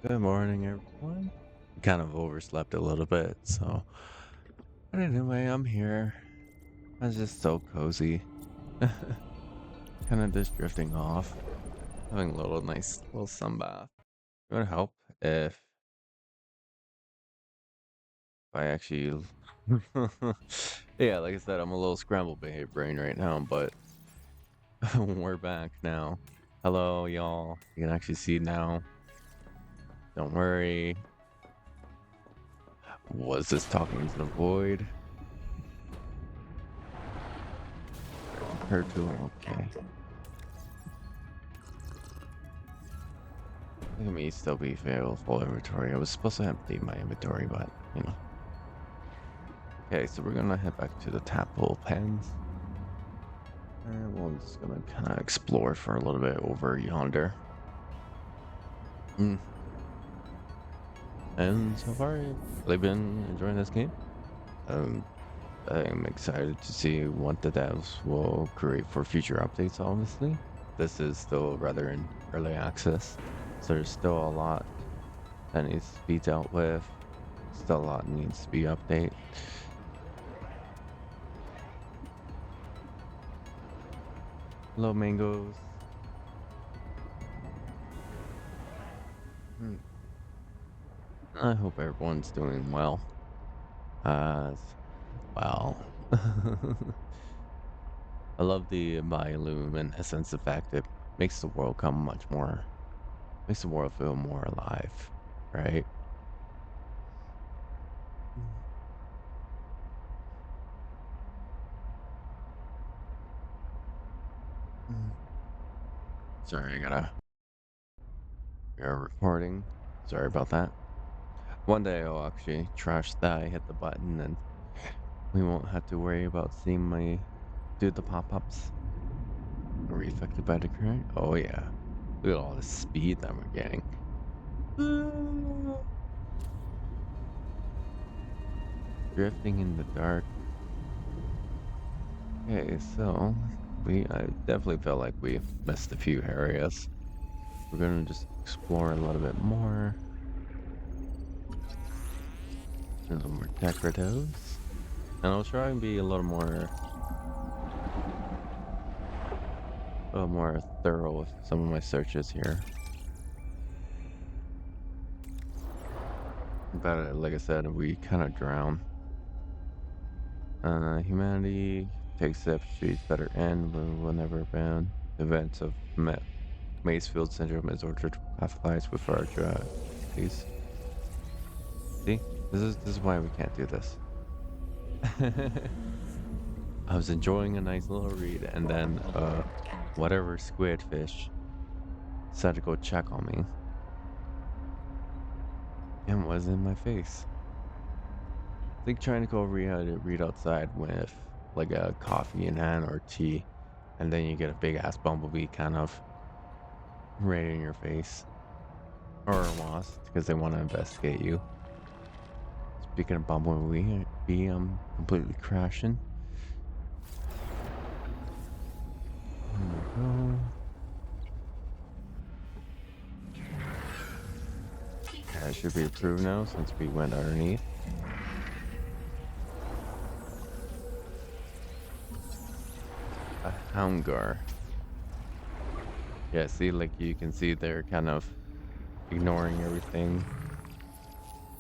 Good morning, everyone. Kind of overslept a little bit, so. But anyway, I'm here. I was just so cozy. Kind of just drifting off, having a little nice little sun bath. It would help if I actually. Yeah, like I said, I'm a little scrambled brain right now, but we're back now. Hello, y'all. You can actually see now. Don't worry. Was this talking to the void? Her too. Okay. Look at me still be fail full inventory. I was supposed to empty my inventory, but you know. Okay, so we're gonna head back to the tadpole pens. And we're just gonna kind of explore for a little bit over yonder. Mm. And so far, I've really been enjoying this game. Um, I'm excited to see what the devs will create for future updates, obviously. This is still rather in early access, so there's still a lot that needs to be dealt with. Still a lot needs to be updated. Hello, mangoes. Hmm. I hope everyone's doing well. As well. I love the bioluminescence effect. It makes the world come much more, makes the world feel more alive, right? Mm. Mm. Sorry, we are recording. Sorry about that. One day I'll actually trash that I hit the button and we won't have to worry about seeing my do the pop-ups. Are we affected by the current? Oh yeah. Look at all the speed that we're getting. Drifting in the dark. Okay, so I definitely felt like we missed a few areas. We're gonna just explore a little bit more. A little more decorative. And I'll try and be a little more thorough with some of my searches here. But like I said, we kind of drown. Humanity takes steps to its better end, but will never ban events of Macefield syndrome is ordered to pathologize with our please. See, this is why we can't do this. I was enjoying a nice little read, and then whatever squid fish decided to go check on me and was in my face. It's like trying to go read outside with like a coffee in hand or tea, and then you get a big ass bumblebee kind of right in your face, or a wasp because they want to investigate you. Speaking of bumblebee, I'm completely crashing. There we go. Yeah, it should be approved now since we went underneath. A houndgar. Yeah, see, like you can see they're kind of ignoring everything,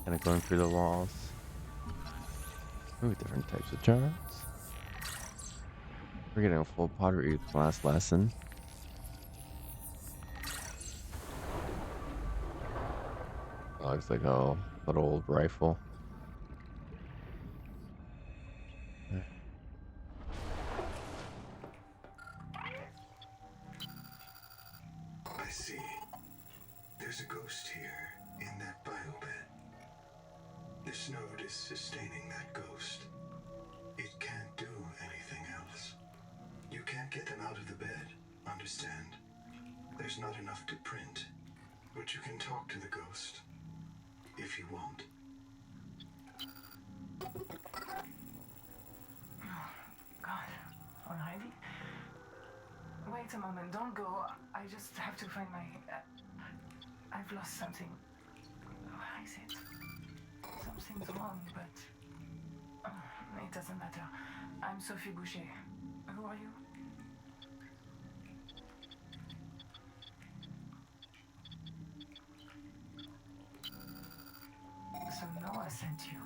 kind of going through the walls. Ooh, different types of charms. We're getting a full pottery class lesson. Looks like a little old rifle. I see. There's a ghost here in that biobed. This node is sustaining that ghost. It can't do anything else. You can't get them out of the bed, understand? There's not enough to print. But you can talk to the ghost. If you want. God, already? Wait a moment, don't go. I just have to find my... I've lost something. Where is it? Something's wrong, but it doesn't matter. I'm Sophie Boucher. Who are you? So Noah sent you.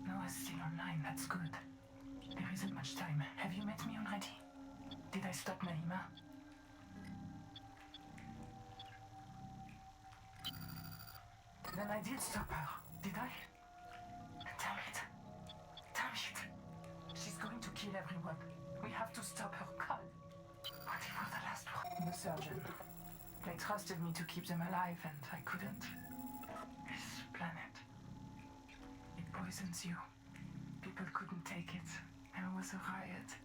Noah's still online, that's good. There isn't much time. Have you met me already? Did I stop Naima? Then I did stop her, did I? Damn it. Damn it. She's going to kill everyone. We have to stop her. God. What if we're the last one? The surgeon. They trusted me to keep them alive, and I couldn't. This planet. It poisons you. People couldn't take it. There was a riot.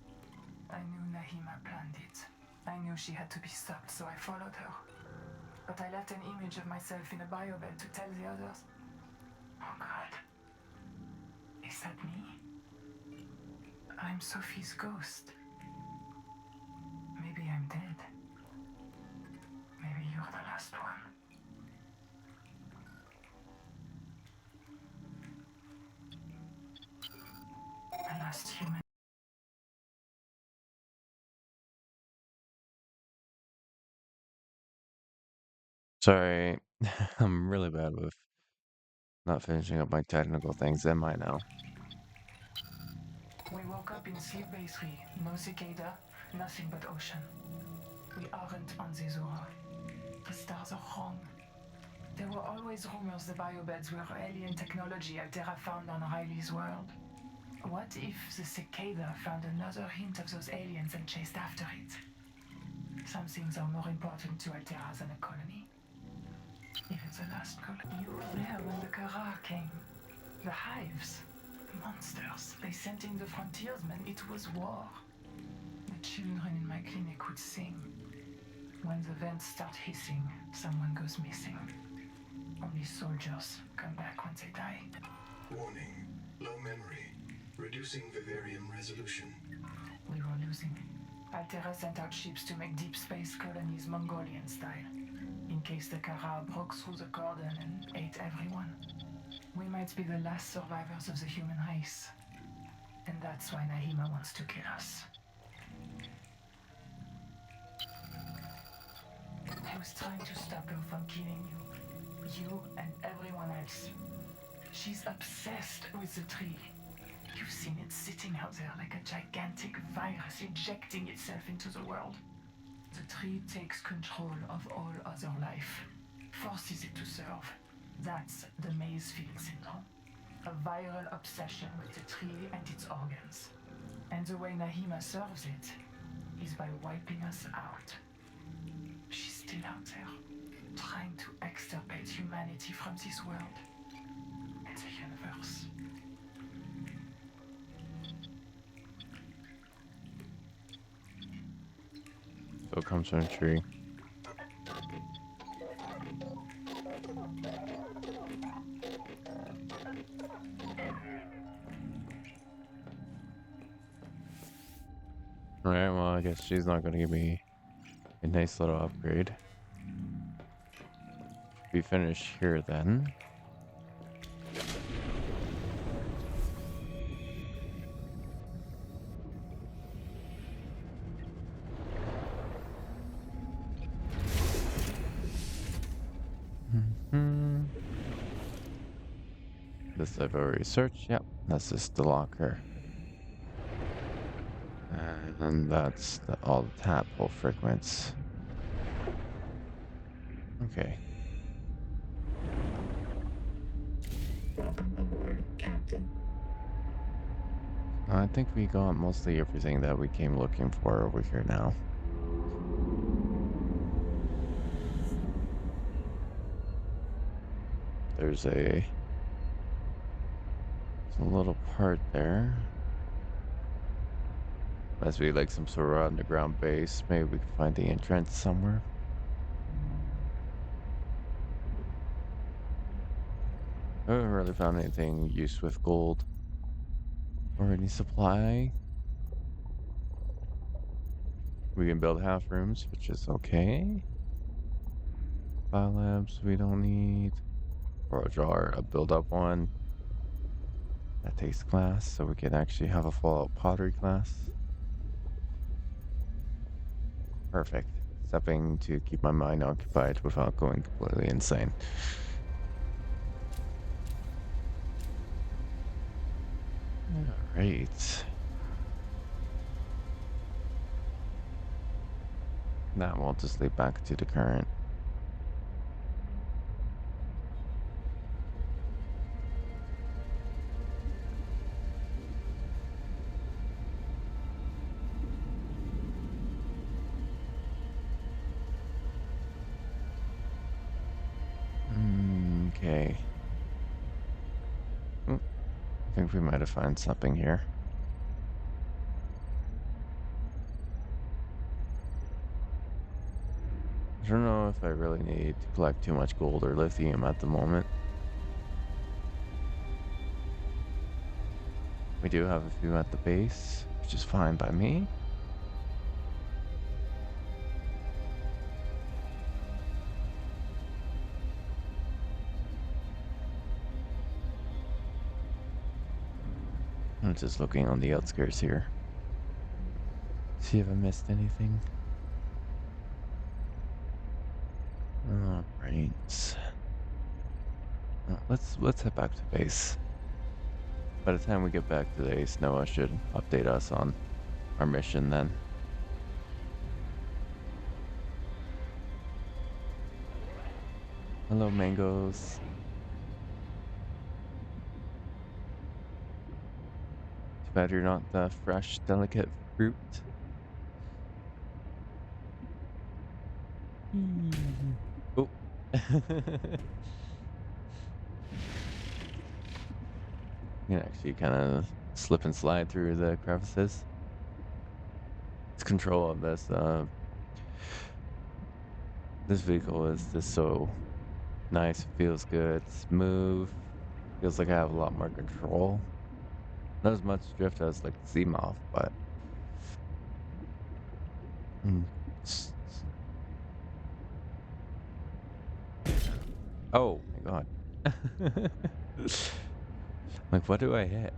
I knew Nahima planned it. I knew she had to be stopped, so I followed her. But I left an image of myself in a biobed to tell the others. Oh God. Is that me? I'm Sophie's ghost. Maybe I'm dead. Maybe you're the last one. The last human. Sorry, I'm really bad with not finishing up my technical things. Am I now? We woke up in Sleep Bay 3. No cicada, nothing but ocean. We aren't on Zezora. The stars are wrong. There were always rumors the biobeds were alien technology Altera found on Riley's world. What if the cicada found another hint of those aliens and chased after it? Some things are more important to Altera than a colony. Even the last colony. You were there when the Kara came. The hives. The monsters. They sent in the frontiersmen. It was war. The children in my clinic would sing. When the vents start hissing, someone goes missing. Only soldiers come back when they die. Warning. Low memory. Reducing vivarium resolution. We were losing. Altera sent out ships to make deep space colonies Mongolian style, in case the Kara broke through the cordon and ate everyone. We might be the last survivors of the human race. And that's why Nahima wants to kill us. I was trying to stop her from killing you. You and everyone else. She's obsessed with the tree. You've seen it sitting out there like a gigantic virus ejecting itself into the world. The tree takes control of all other life, forces it to serve. That's the Maysfield syndrome. A viral obsession with the tree and its organs. And the way Nahima serves it is by wiping us out. She's still out there, trying to extirpate humanity from this world and the universe. So it comes from a tree. Alright, well, I guess she's not gonna give me a nice little upgrade. We finish here then. This I've already searched. Yep, that's just the locker. And that's all the tadpole fragments. Okay. I think we got mostly everything that we came looking for over here now. There's a little part there. Must be like some sort of underground base. Maybe we can find the entrance somewhere. I haven't really found anything used with gold or any supply. We can build half rooms, which is okay. Biolabs we don't need. Or a jar, a build-up one. That takes class, so we can actually have a full pottery class. Perfect. Something to keep my mind occupied without going completely insane. Alright. Now we'll just lead back to the current. Okay. I think we might have found something here. I don't know if I really need to collect too much gold or lithium at the moment. We do have a few at the base, which is fine by me. I'm just looking on the outskirts here. See if I missed anything. Alright. Let's head back to base. By the time we get back to the base, Noah should update us on our mission then. Hello, mangoes. Too bad you're not the fresh, delicate fruit. Oh. You can actually kind of slip and slide through the crevices. Its control of this vehicle is just so nice. Feels good, smooth. Feels like I have a lot more control. Not as much drift as like the Seamoth, but oh my god. Like, what do I hit?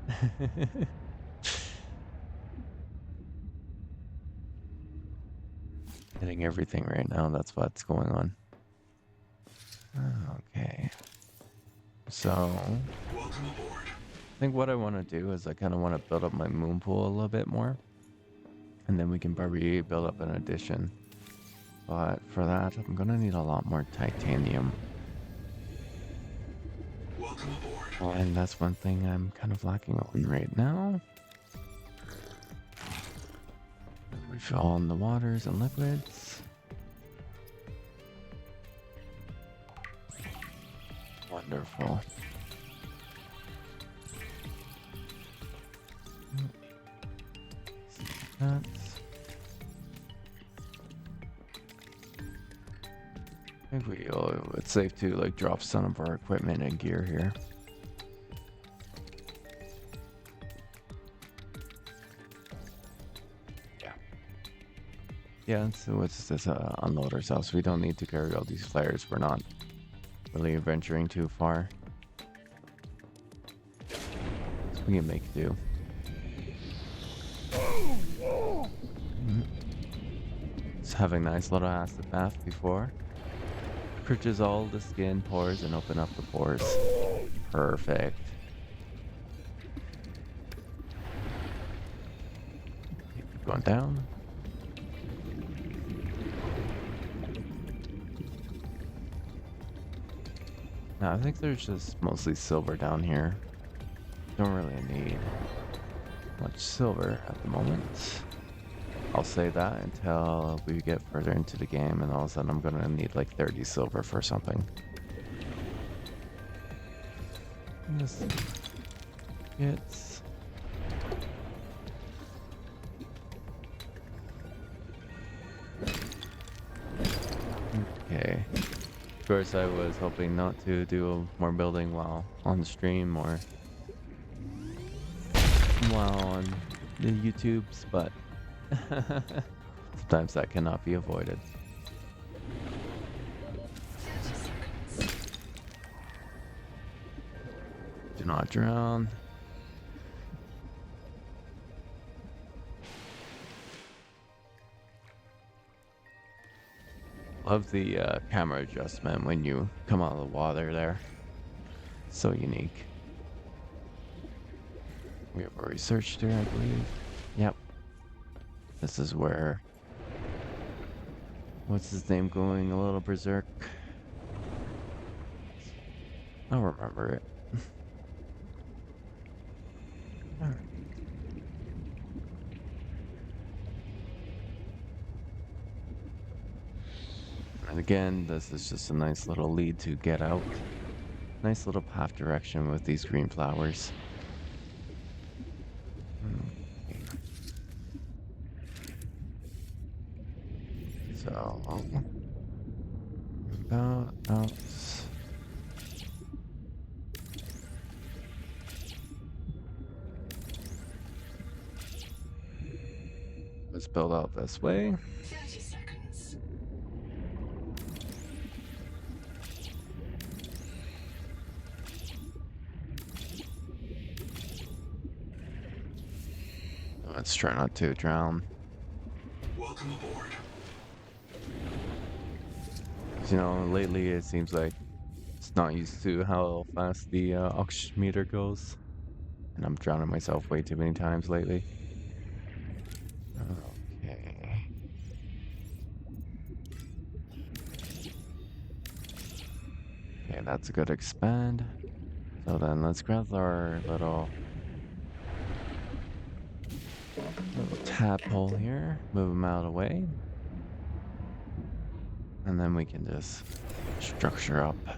Hitting everything right now, that's what's going on. Okay. So, I think what I want to do is I kind of want to build up my moon pool a little bit more. And then we can probably build up an addition. But for that, I'm going to need a lot more titanium. And that's one thing I'm kind of lacking on right now. Refill on the waters and liquids. Wonderful. That's... I think it's safe to like drop some of our equipment and gear here. Yeah, so it's just unload ourselves. We don't need to carry all these flares. We're not really venturing too far. So we can make do. Just having a nice little acid bath before. Purges all the skin pores and open up the pores. Perfect. Keep going down. No, I think there's just mostly silver down here. Don't really need much silver at the moment. I'll say that until we get further into the game, and all of a sudden I'm gonna need like 30 silver for something. This gets... Okay. Of course, I was hoping not to do more building while on the stream or while on the YouTubes, but sometimes that cannot be avoided. Do not drown. Love the camera adjustment when you come out of the water there. So unique. We have already searched here, I believe. Yep. This is where... What's his name going a little berserk? I'll remember it. Alright. And again, this is just a nice little lead to get out. Nice little path direction with these green flowers. So, about let's build out this way. 30 seconds. Let's try not to drown. Welcome aboard. You know, lately it seems like it's not used to how fast the oximeter goes. And I'm drowning myself way too many times lately. Okay. Okay, that's a good expand. So then let's grab our little tadpole here. Move him out of the way. And then we can just structure up a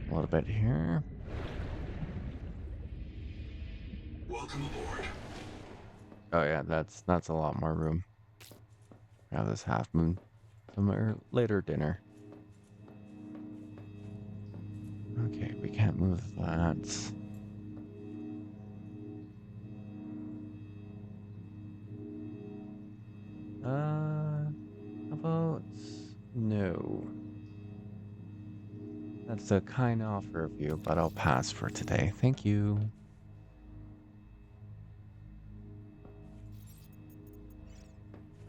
little bit here. Welcome aboard. Oh yeah, that's a lot more room. Have this half moon. Some later dinner. Okay, we can't move that. How about no? That's a kind offer of you, but I'll pass for today. Thank you.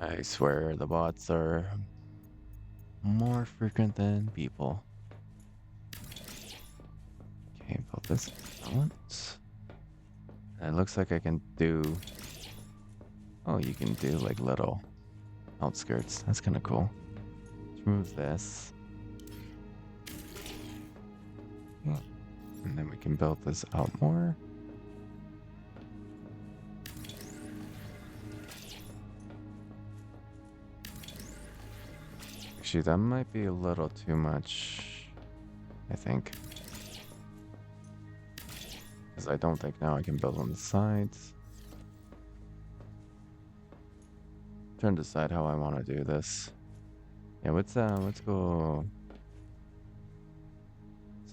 I swear the bots are more frequent than people. Okay, put this out. And it looks like I can do... Oh, you can do like little outskirts. That's kind of cool. Let's remove this. Yeah. And then we can build this out more. Actually, that might be a little too much, I think. Because I don't think now I can build on the sides. Trying to decide how I want to do this. Yeah, let's go.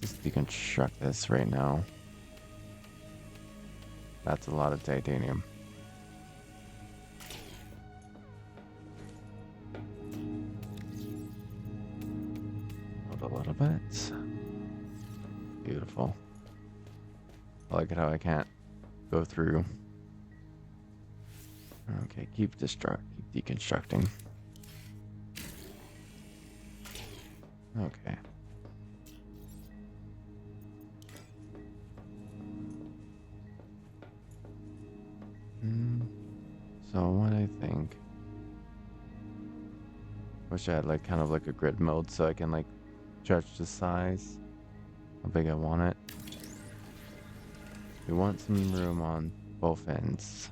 Let's just deconstruct this right now. That's a lot of titanium. Hold a little bit. Beautiful. I like it how I can't go through. Okay, keep deconstructing. Okay. So what I think. Wish I had like kind of like a grid mode so I can like judge the size, how big I want it. We want some room on both ends.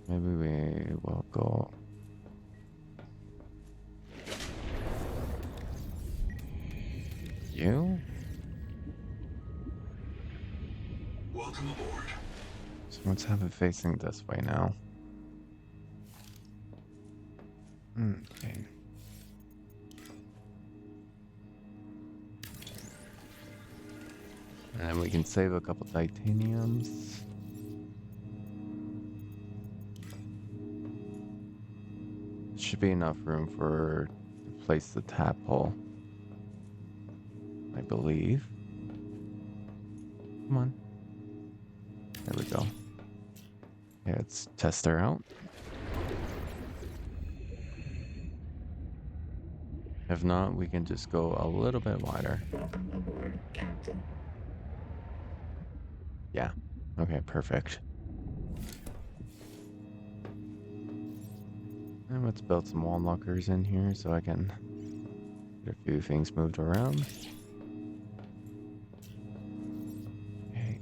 Maybe we will go. You? Welcome aboard. So let's have it facing this way now. Okay. And then we can save a couple titaniums. Should be enough room for to place the tadpole, I believe. Come on. There we go. Okay, let's test her out. If not, we can just go a little bit wider. Yeah. Okay, perfect. And let's build some wall lockers in here so I can get a few things moved around. Okay.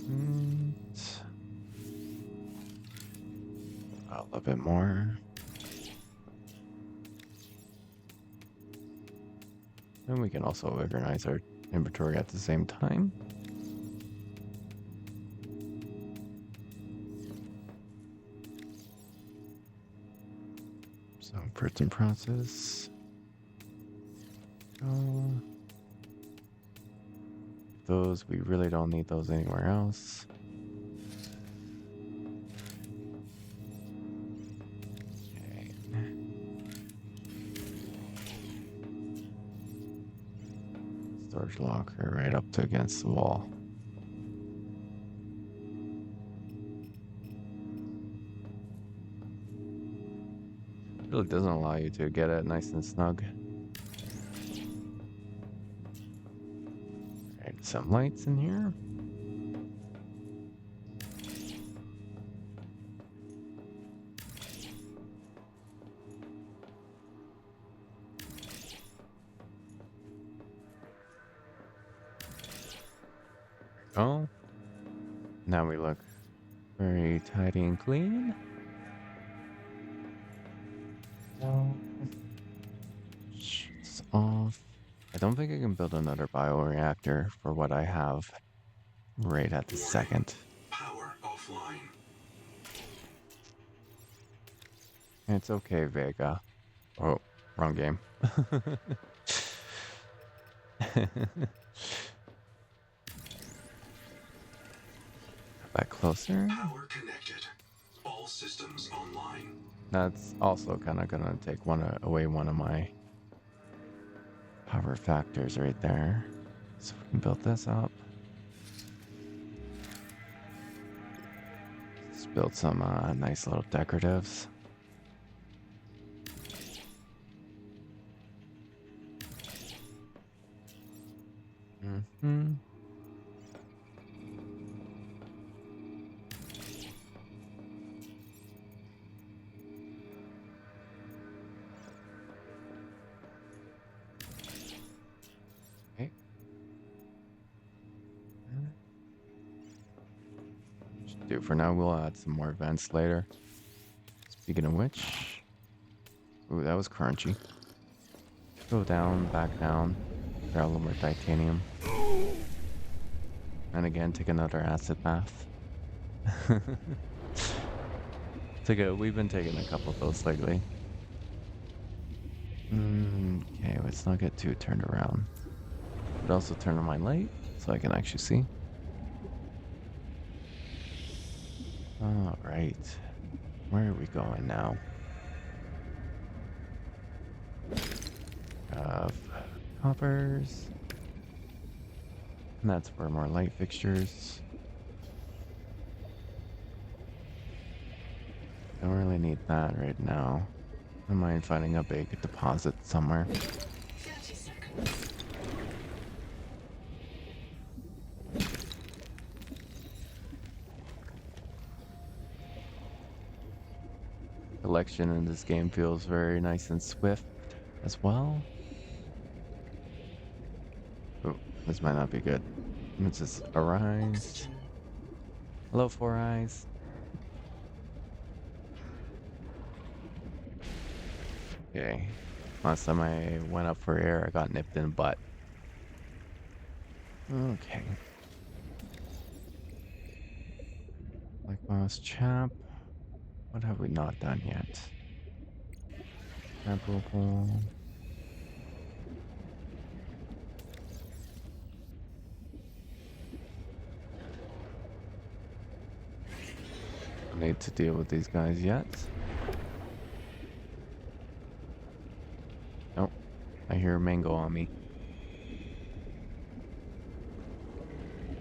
And a little bit more. And we can also organize our inventory at the same time. So print and process. Those, we really don't need those anywhere else. Okay. Storage locker right up to against the wall. Really doesn't allow you to get it nice and snug. Alright, some lights in here. Oh, now we look very tidy and clean. It's off. I don't think I can build another bioreactor for what I have right at the second. Power offline. It's okay, Vega. Oh, wrong game. Back closer. Power connected. All systems online. That's also kind of gonna take away one of my power factors right there. So we can build this up. Let's build some nice little decoratives. Mm-hmm. Okay. Should do for now. We'll add some more vents later. Speaking of which, ooh, that was crunchy. Go down, back down. Grab a little more titanium. And again, take another acid bath. We've been taking a couple of those lately. Okay, let's not get too turned around. But also turn on my light so I can actually see. All right, where are we going now? Coppers. And that's for more light fixtures. Don't really need that right now. I don't mind finding a big deposit somewhere. 30 seconds. Collection in this game feels very nice and swift as well. Oh, this might not be good. Let's just arise. Oxygen. Hello, Four Eyes. Okay. Last time I went up for air, I got nipped in the butt. Okay. Like boss chap. What have we not done yet? Apple pole. Need to deal with these guys yet. Nope. I hear Mango on me.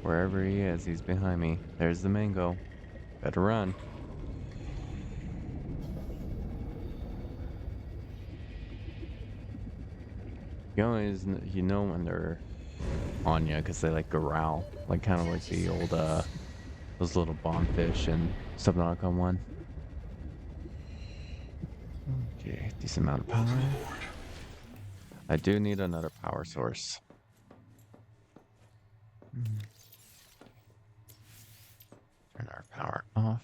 Wherever he is, he's behind me. There's the Mango. Better run. You know when they're on you because they like growl, like kind of like the old those little bombfish and Subnautica one. Okay, decent amount of power. I do need another power source. Turn our power off.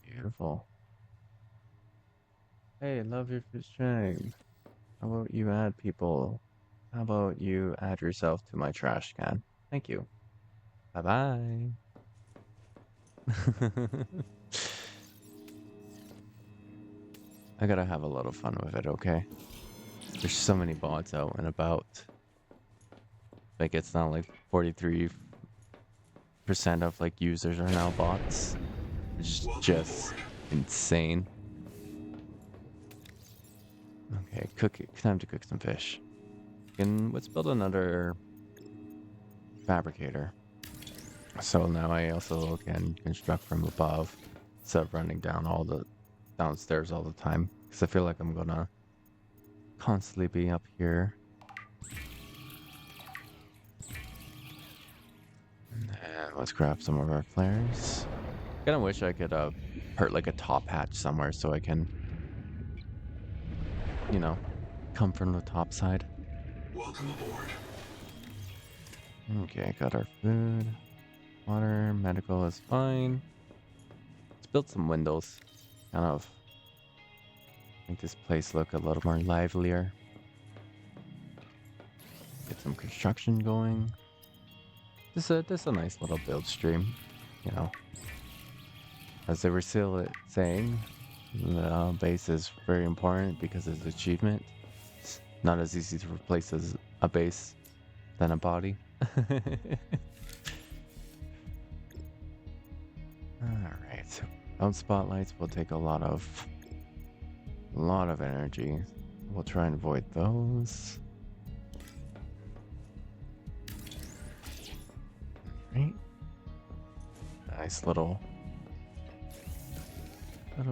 Beautiful. Hey, love your stream. How about you add people? How about you add yourself to my trash can? Thank you. Bye bye. I gotta have a lot of fun with it, okay? There's so many bots out and about. Like it's not like 43% of like users are now bots. It's just insane. Okay, time to cook some fish. And let's build another fabricator. So now I also can construct from above instead of running downstairs all the time. Because I feel like I'm gonna constantly be up here. And let's grab some of our flares. Kinda wish I could put like a top hatch somewhere so I can, you know, come from the top side. Welcome aboard. Okay, got our food. Water, medical is fine. Let's build some windows. Kind of make this place look a little more livelier. Get some construction going. This is a nice little build stream, you know. As they were still saying, the base is very important because it's achievement. It's not as easy to replace as a base than a body. Alright. Out spotlights will take a lot of energy. We'll try and avoid those. Right. Nice little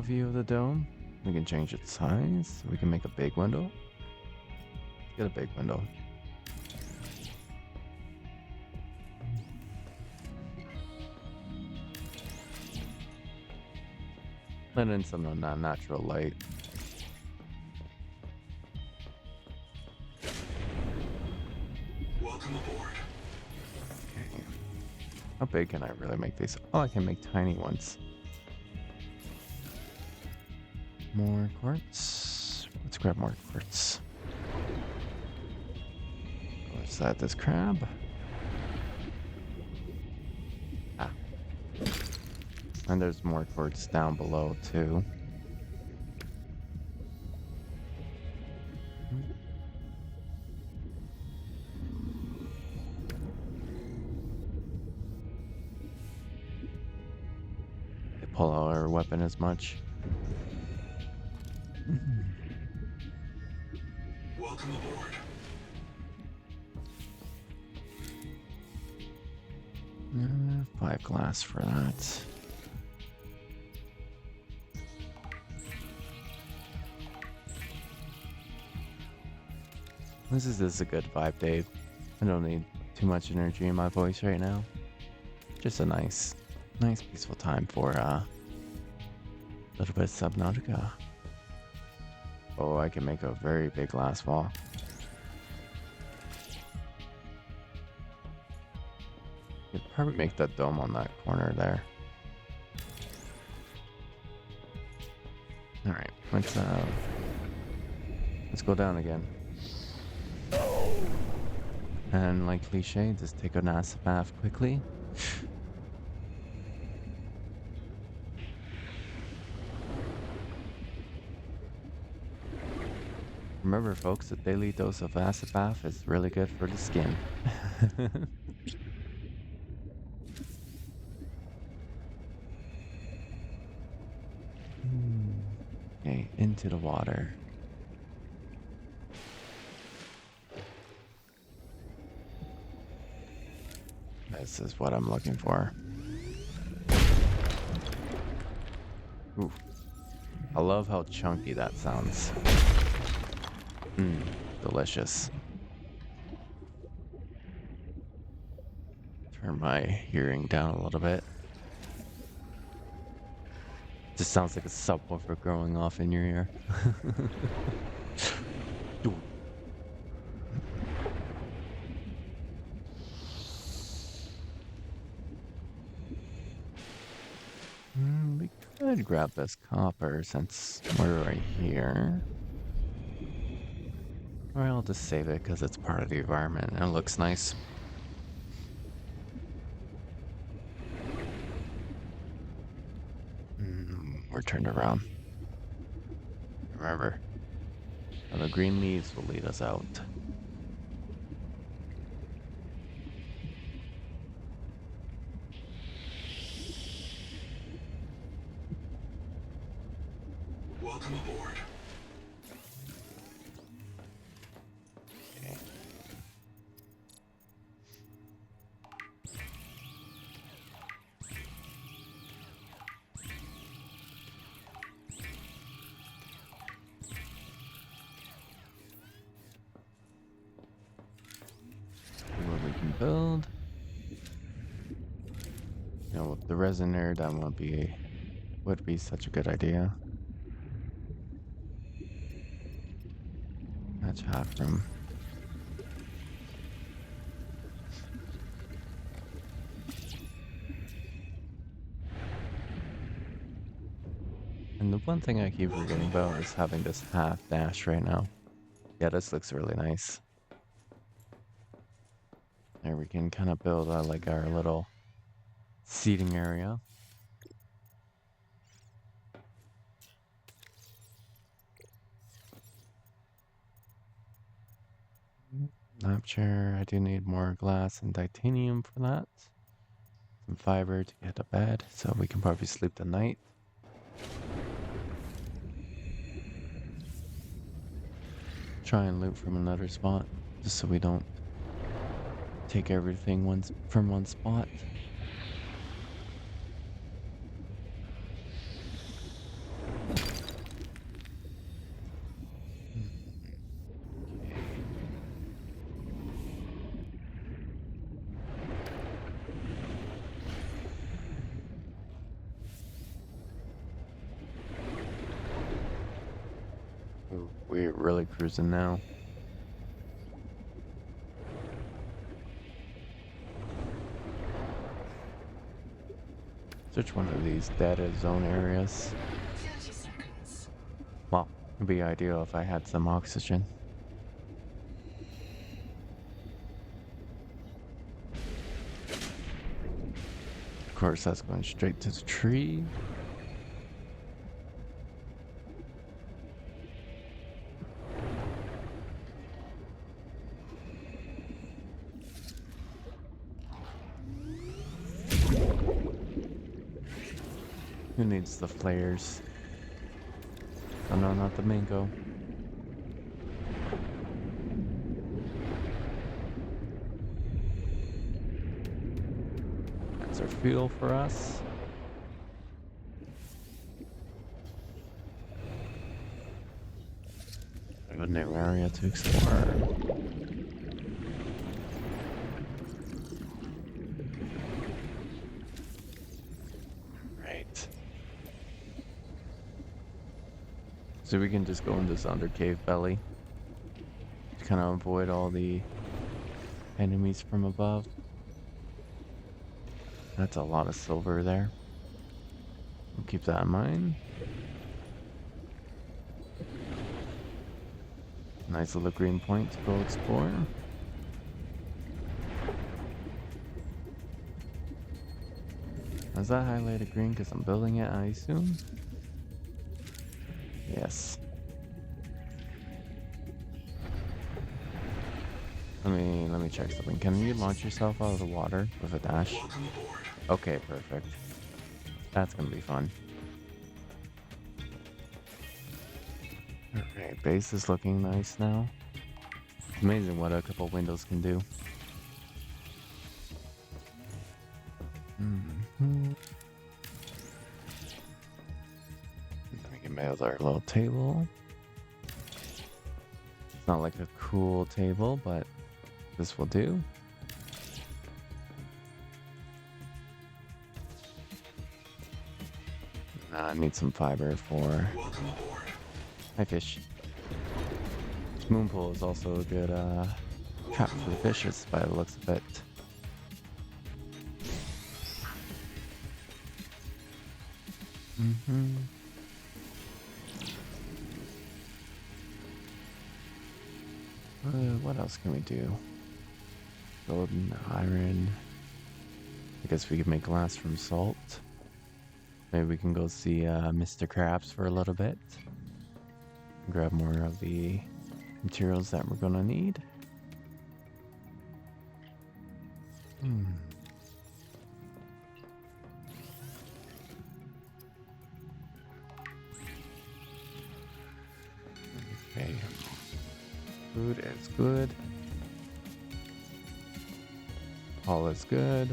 view of the dome. We can change its size. We can make a big window. Let's get a big window. Let in some natural light. Welcome aboard. Okay. How big can I really make these? Oh, I can make tiny ones. More quartz. Let's grab more quartz. Let's add this crab. Ah. And there's more quartz down below too. They pull out our weapon as much. Welcome aboard. 5 glass for that. This is a good vibe, Dave. I don't need too much energy in my voice right now. Just a nice peaceful time for a little bit of Subnautica. Oh, I can make a very big glass wall. Could probably make that dome on that corner there. All right, let's go down again. And like cliche, just take a nice bath quickly. Remember, folks, a daily dose of acid bath is really good for the skin. Okay, into the water. This is what I'm looking for. Ooh, I love how chunky that sounds. Mmm, delicious. Turn my hearing down a little bit. Just sounds like a subwoofer going off in your ear. We could grab this copper since we're right here. Or I'll just save it because it's part of the environment and it looks nice. We're turned around. Remember, the green leaves will lead us out. Welcome aboard. Okay. See what we can build. You know, with the resin there, that would be such a good idea. That's half room. And the one thing I keep forgetting about is having this half dash right now. Yeah, this looks really nice. There we can kind of build like our little seating area. Lamp chair, I do need more glass and titanium for that. Some fiber to get to bed, so we can probably sleep the night. Try and loot from another spot, just so we don't take everything from one spot. Ooh, we're really cruising now. Search one of these data zone areas. 30 seconds. Well, it'd be ideal if I had some oxygen. Of course, that's going straight to the tree. Who needs the flares? Oh no, not the mango. That's our fuel for us. A good new area to explore. Right. So we can just go in this under cave belly to kind of avoid all the enemies from above. That's a lot of silver there. We'll keep that in mind. Nice little green point to go explore. Is that highlighted green because I'm building it, I assume? Yes. Let me check something. Can you launch yourself out of the water with a dash? Welcome aboard. Okay, perfect. That's gonna be fun. Okay, base is looking nice now. It's amazing what a couple windows can do. Mm-hmm. Then we can build our little table. It's not like a cool table, but this will do. I need some fiber for Welcome aboard. my fish. Moon pool is also a good trap for the fishes by the looks of it. Mm-hmm. What else can we do? Golden iron. I guess we could make glass from salt. Maybe we can go see Mr. Krabs for a little bit. Grab more of the materials that we're gonna need. Okay. Food is good. All is good.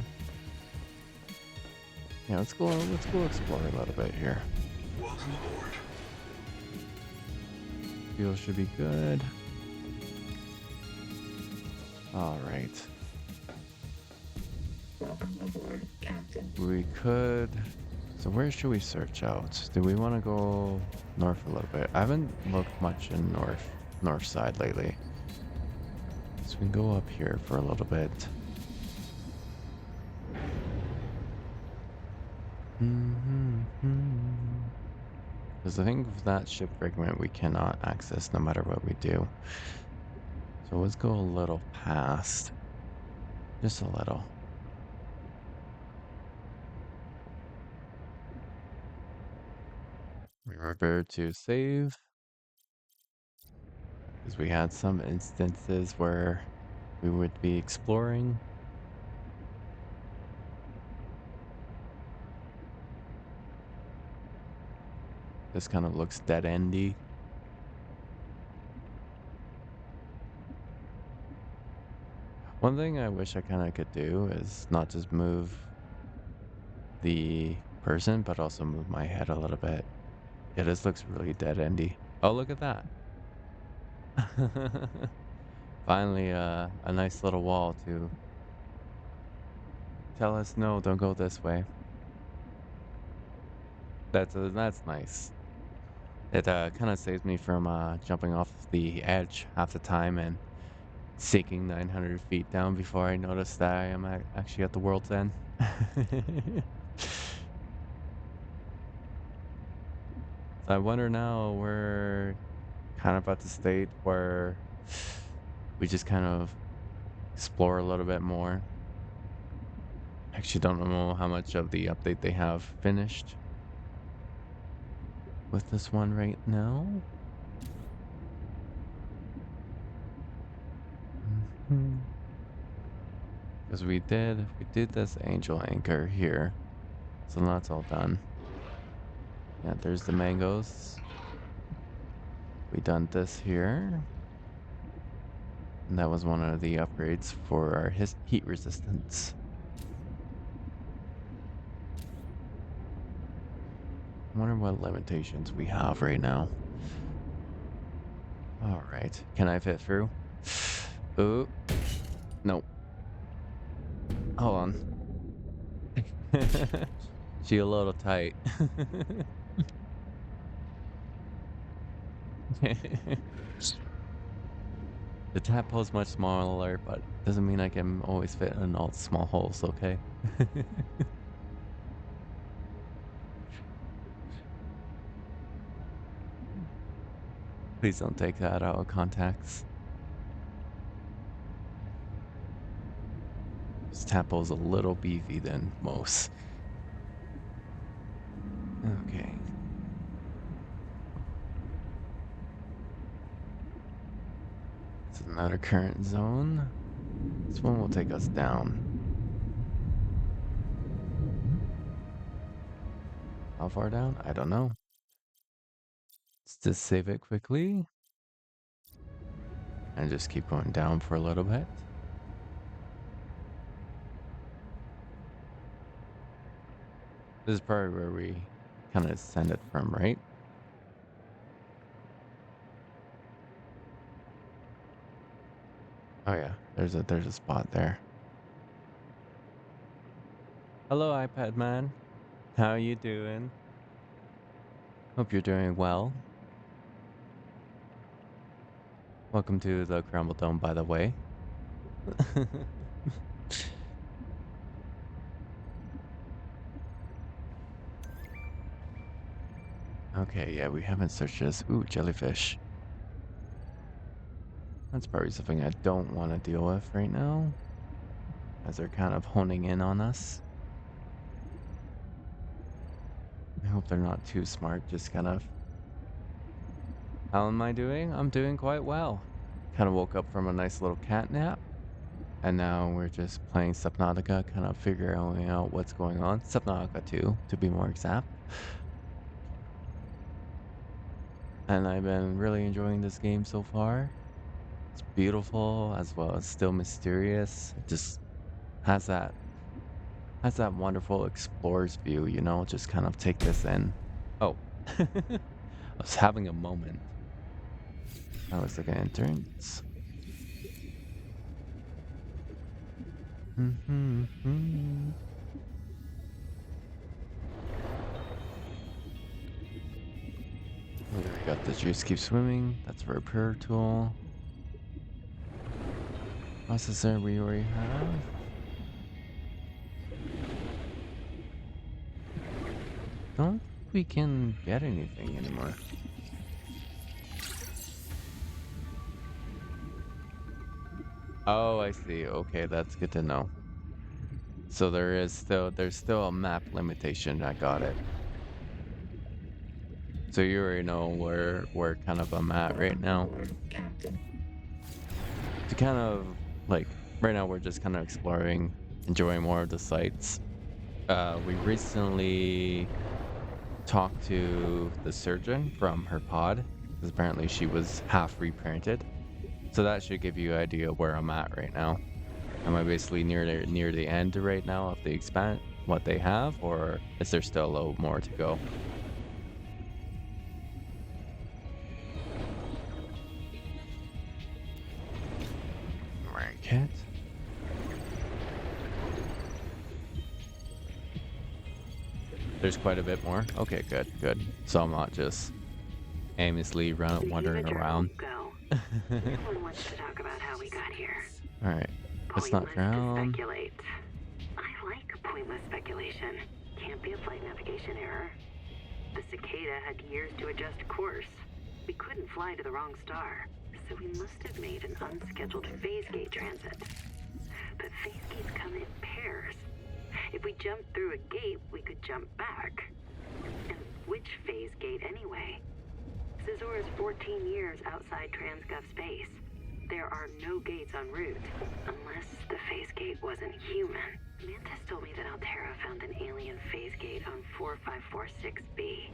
Yeah, let's go explore a little bit here. Welcome aboard. Fuel should be good. All right. We could. So where should we search out? Do we want to go north a little bit? I haven't looked much in north side lately. So we can go up here for a little bit. Because the thing with that ship fragment we cannot access no matter what we do. So let's go a little past. Just a little. Remember to save. Because we had some instances where we would be exploring. This kind of looks dead-endy. One thing I wish I kind of could do is not just move the person, but also move my head a little bit. Yeah, this looks really dead-endy. Oh, look at that. Finally, a nice little wall to tell us, no, don't go this way. That's nice. It kind of saves me from jumping off the edge half the time and sinking 900 feet down before I notice that I am actually at the world's end. So I wonder now, we're kind of at the state where we just kind of explore a little bit more. Actually, don't know how much of the update they have finished with this one right now. Because we did this angel anchor here, so that's all done. Yeah, there's the mangoes. We done this here, and that was one of the upgrades for our heat resistance. I wonder what limitations we have right now. All right, can I fit through? Ooh, nope. Hold on. She a little tight. The tadpole's much smaller, but doesn't mean I can always fit in all the small holes, okay? Please don't take that out of context. This tadpole's a little beefy than most. Okay. It's another current zone. This one will take us down. How far down? I don't know. Let's just save it quickly. And just keep going down for a little bit. This is probably where we kind of ascended from, right? Oh yeah, there's a spot there. Hello, iPad man. How you doing? Hope you're doing well. Welcome to the Crumble Dome, by the way. Okay, yeah, we haven't searched this. Ooh, jellyfish. That's probably something I don't want to deal with right now, as they're kind of honing in on us. I hope they're not too smart, just kind of... How am I doing? I'm doing quite well. Kind of woke up from a nice little cat nap, and now we're just playing Subnautica, kind of figuring out what's going on. Subnautica 2, to be more exact. And I've been really enjoying this game so far. It's beautiful as well as still mysterious. It just has that wonderful explorer's view, you know, just kind of take this in. Oh, I was having a moment. I was like an entrance. We got the juice keep swimming. That's a repair tool. Processor we already have. Don't think we can get anything anymore. Oh, I see. Okay, that's good to know. So there's still a map limitation. I got it. So you already know where kind of I'm at right now. To kind of like right now we're just kind of exploring, enjoying more of the sights. We recently talked to the surgeon from her pod, because apparently she was half reparented. So that should give you an idea where I'm at right now. Am I basically near the end right now of the expand what they have, or is there still a little more to go? Right, cat. There's quite a bit more. Okay, good, good. So I'm not just aimlessly wandering around. Go. Everyone wants to talk about how we got here. All right, let's not Pointless drown. to speculate. I like pointless speculation. Can't be a flight navigation error. The cicada had years to adjust course. We couldn't fly to the wrong star, so we must have made an unscheduled phase gate transit. But phase gates come in pairs. If we jumped through a gate, we could jump back. And which phase gate anyway? Zazor is 14 years outside Transgov space. There are no gates en route, unless the phase gate wasn't human. Mantis told me that Altera found an alien phase gate on 4546B.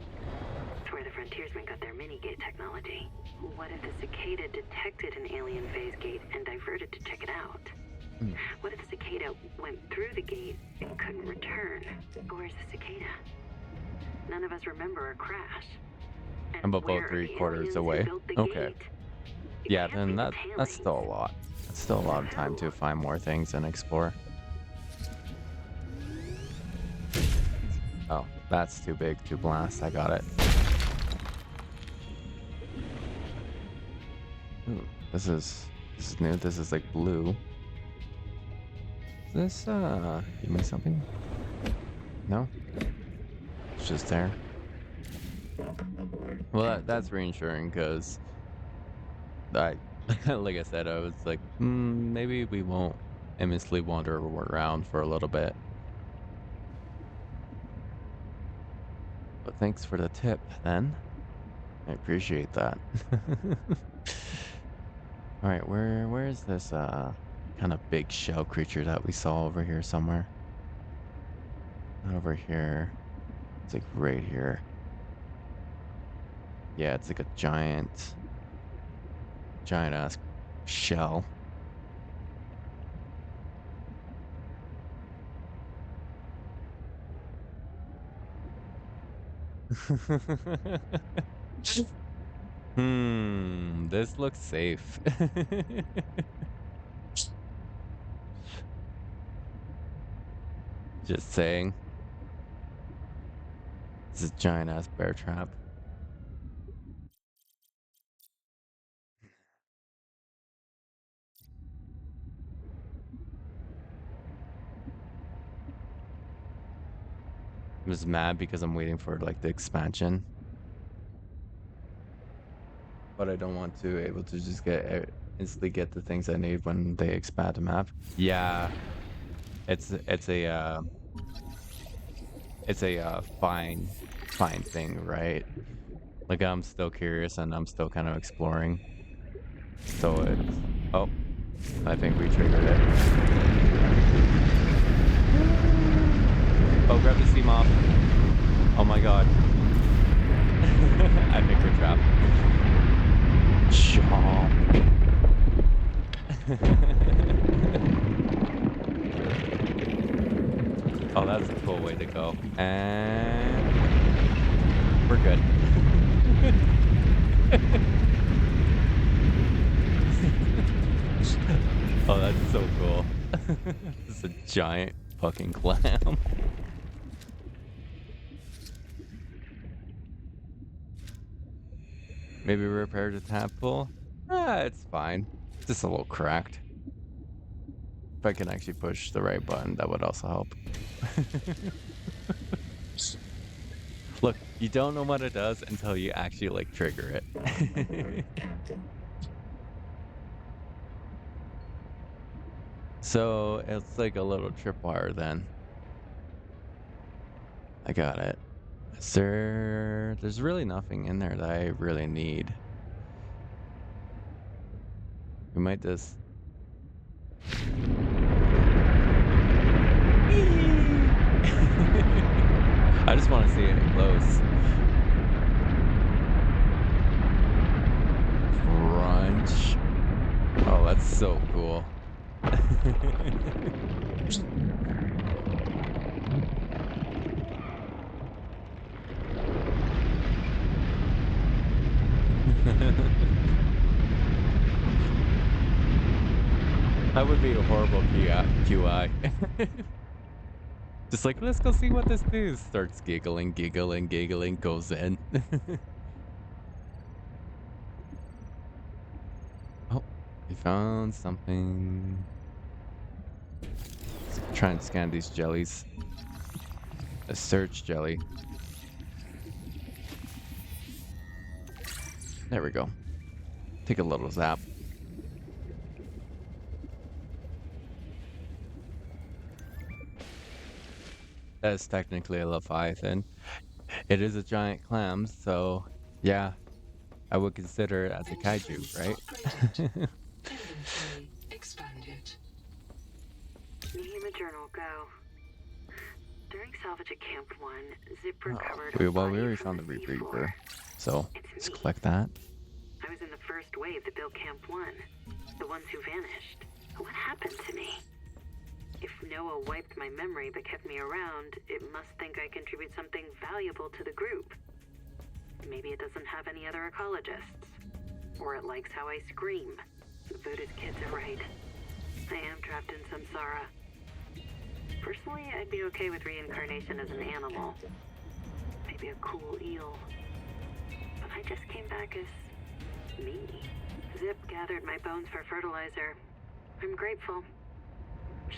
It's where the frontiersmen got their mini-gate technology. What if the cicada detected an alien phase gate and diverted to check it out? What if the cicada went through the gate and couldn't return? Where's the cicada? None of us remember a crash. I'm about 3/4 away. Okay. Yeah, then that's still a lot. That's still a lot of time to find more things and explore. Oh, that's too big to blast. I got it. Ooh, this is new. This is like blue. Is this give me something? No? It's just there. Well, that's reassuring because I, like I said, I was like, maybe we won't aimlessly wander around for a little bit. But thanks for the tip, then. I appreciate that. All right, where is this kind of big shell creature that we saw over here somewhere. Not over here. It's like right here. Yeah, it's like a giant ass shell. This looks safe. Just saying. This is a giant ass bear trap. I'm just mad because I'm waiting for like the expansion. But I don't want to able to just instantly get the things I need when they expand the map. Yeah, it's a fine thing, right? Like I'm still curious and I'm still kind of exploring. So it's oh, I think we triggered it. Oh, grab the sea moth. Oh my god. I think we're trapped. Chomp. Oh, that's a cool way to go. And we're good. Oh, that's so cool. It's a giant fucking clam. Maybe repair the tadpole? It's fine. Just a little cracked. If I can actually push the right button, that would also help. Look, you don't know what it does until you actually like trigger it. So it's like a little tripwire then. I got it. There's really nothing in there that I really need. We might just I just want to see it close. Crunch. Oh, that's so cool. That would be a horrible QI. Just like, let's go see what this is. Starts giggling, goes in. Oh, we found something. Let's try and scan these jellies. A search jelly. There we go. Take a little zap. That is technically a Leviathan. It is a giant clam, so yeah, I would consider it as a kaiju, right? Inventory expanded. Nehema Journal, go. During salvage at Camp 1, Zip Oh, recovered we a body already from found the the Reaper, seafloor. so It's let's me. collect that. I was in the first wave that built Camp 1. The ones who vanished. What happened to me? If Noah wiped my memory but kept me around, it must think I contribute something valuable to the group. Maybe it doesn't have any other ecologists. Or it likes how I scream. The Buddhist kids are right. I am trapped in samsara. Personally, I'd be okay with reincarnation as an animal. Maybe a cool eel. But I just came back as me. Zip gathered my bones for fertilizer. I'm grateful.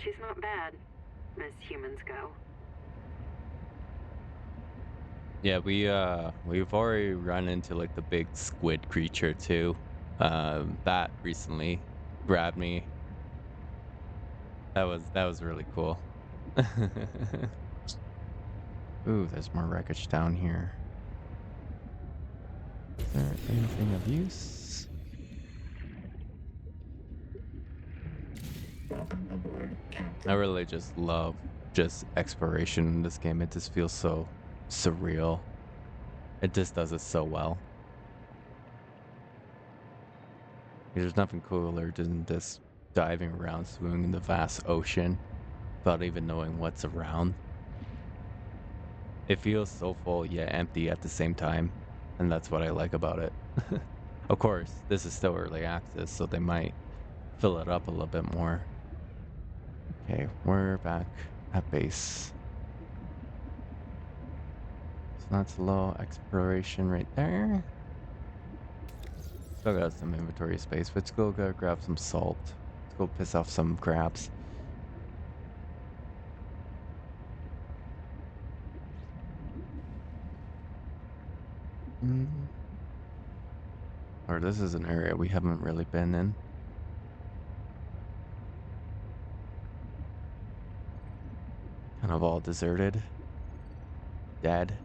She's not bad, as humans go. Yeah, we've already run into like the big squid creature too. That recently grabbed me. That was really cool. Ooh, there's more wreckage down here. Is there anything of use? I really just love just exploration in this game. It just feels so surreal. It just does it so well. There's nothing cooler than just diving around, swimming in the vast ocean without even knowing what's around. It feels so full yet empty at the same time, and that's what I like about it. Of course, this is still early access, so they might fill it up a little bit more. Okay, we're back at base. So that's a little exploration right there. Still got some inventory space. Let's go grab some salt. Let's go piss off some crabs. Or this is an area we haven't really been in. Kind of all deserted. Dead.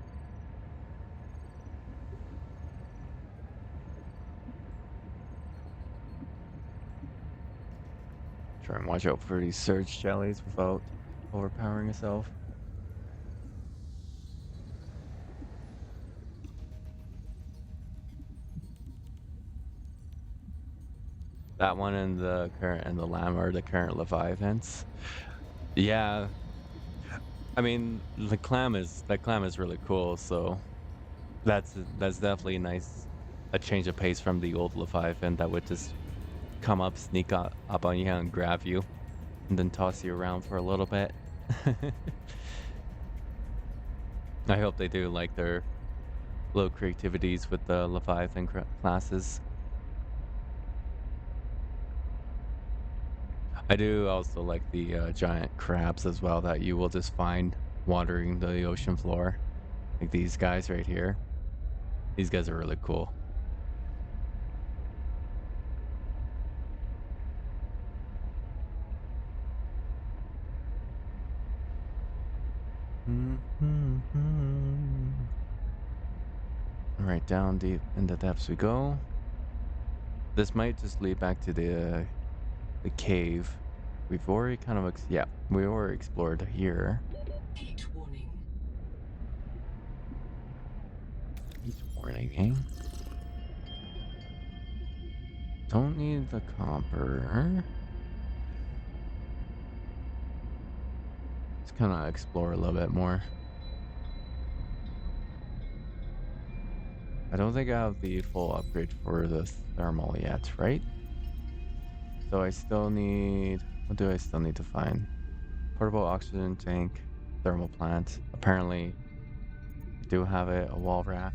Try and watch out for these surge jellies without overpowering yourself. That one and the current and the lamb are the current leviathans. Yeah. I mean, that clam is really cool, so that's definitely nice. A change of pace from the old leviathan that would just come up, sneak up on you and grab you, and then toss you around for a little bit. I hope they do like their little creativities with the leviathan classes. I do also like the giant crabs as well that you will just find wandering the ocean floor. Like these guys right here. These guys are really cool. Alright, down deep in the depths we go. This might just lead back to the cave. We've already kind of we already explored here. Heat warning. Heat warning, eh? Don't need the copper. Let's kind of explore a little bit more. I don't think I have the full upgrade for the thermal yet, right? So I still need... What do I still need to find? Portable oxygen tank, thermal plant. Apparently, I do have it, a wall rack.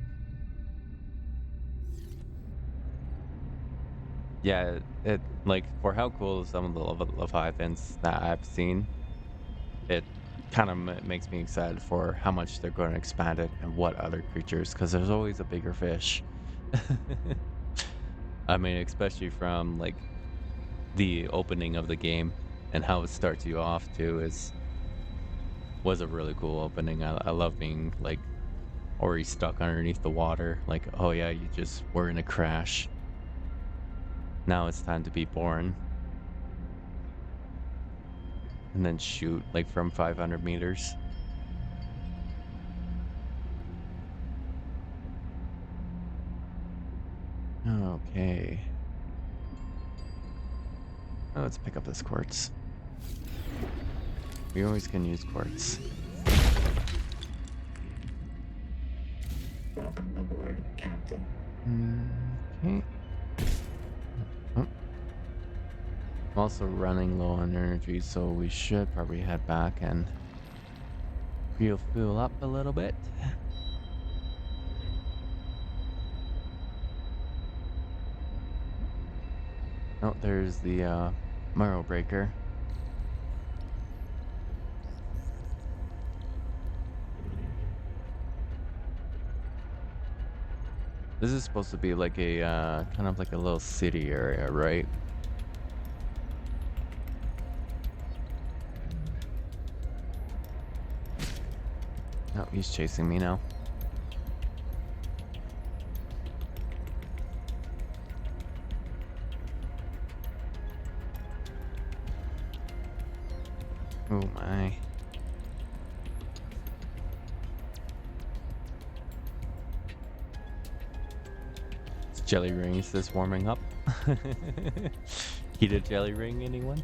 Yeah, it like, for how cool some of the leviathans that I've seen, it kind of makes me excited for how much they're going to expand it and what other creatures, because there's always a bigger fish. I mean, especially from like the opening of the game and how it starts you off too was a really cool opening. I love being like already stuck underneath the water, like, oh yeah, we're in a crash, now it's time to be born, and then shoot like from 500 meters. Okay. Oh, let's pick up this quartz. We always can use quartz. Okay. Oh. I'm also running low on energy, so we should probably head back and fuel up a little bit. Oh, there's the Marrow Breaker. This is supposed to be like a kind of like a little city area, right? Oh, he's chasing me now. Oh my. Is jelly ring is this warming up? Heated jelly ring, anyone?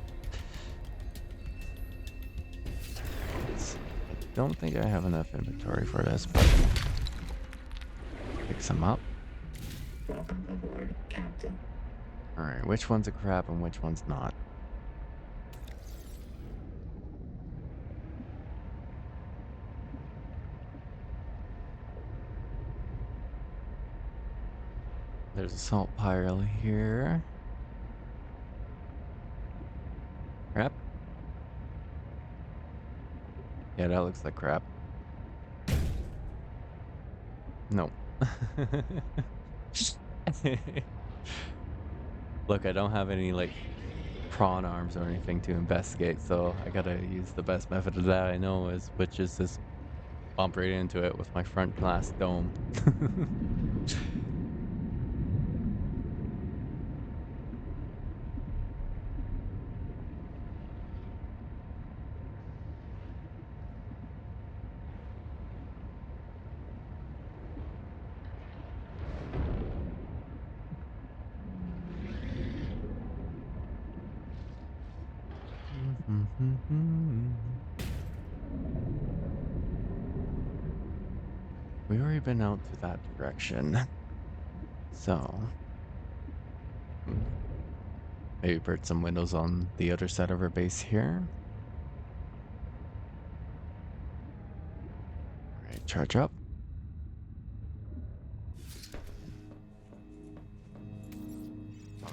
I don't think I have enough inventory for this, but pick some up. Alright, which one's a crab and which one's not? There's a salt pile here. Crab? Yeah, that looks like crab. No. Look, I don't have any like prawn arms or anything to investigate, so I gotta use the best method of that I know which is just bump right into it with my front glass dome. We've already been out to that direction, so maybe put some windows on the other side of our base here. Alright, charge up.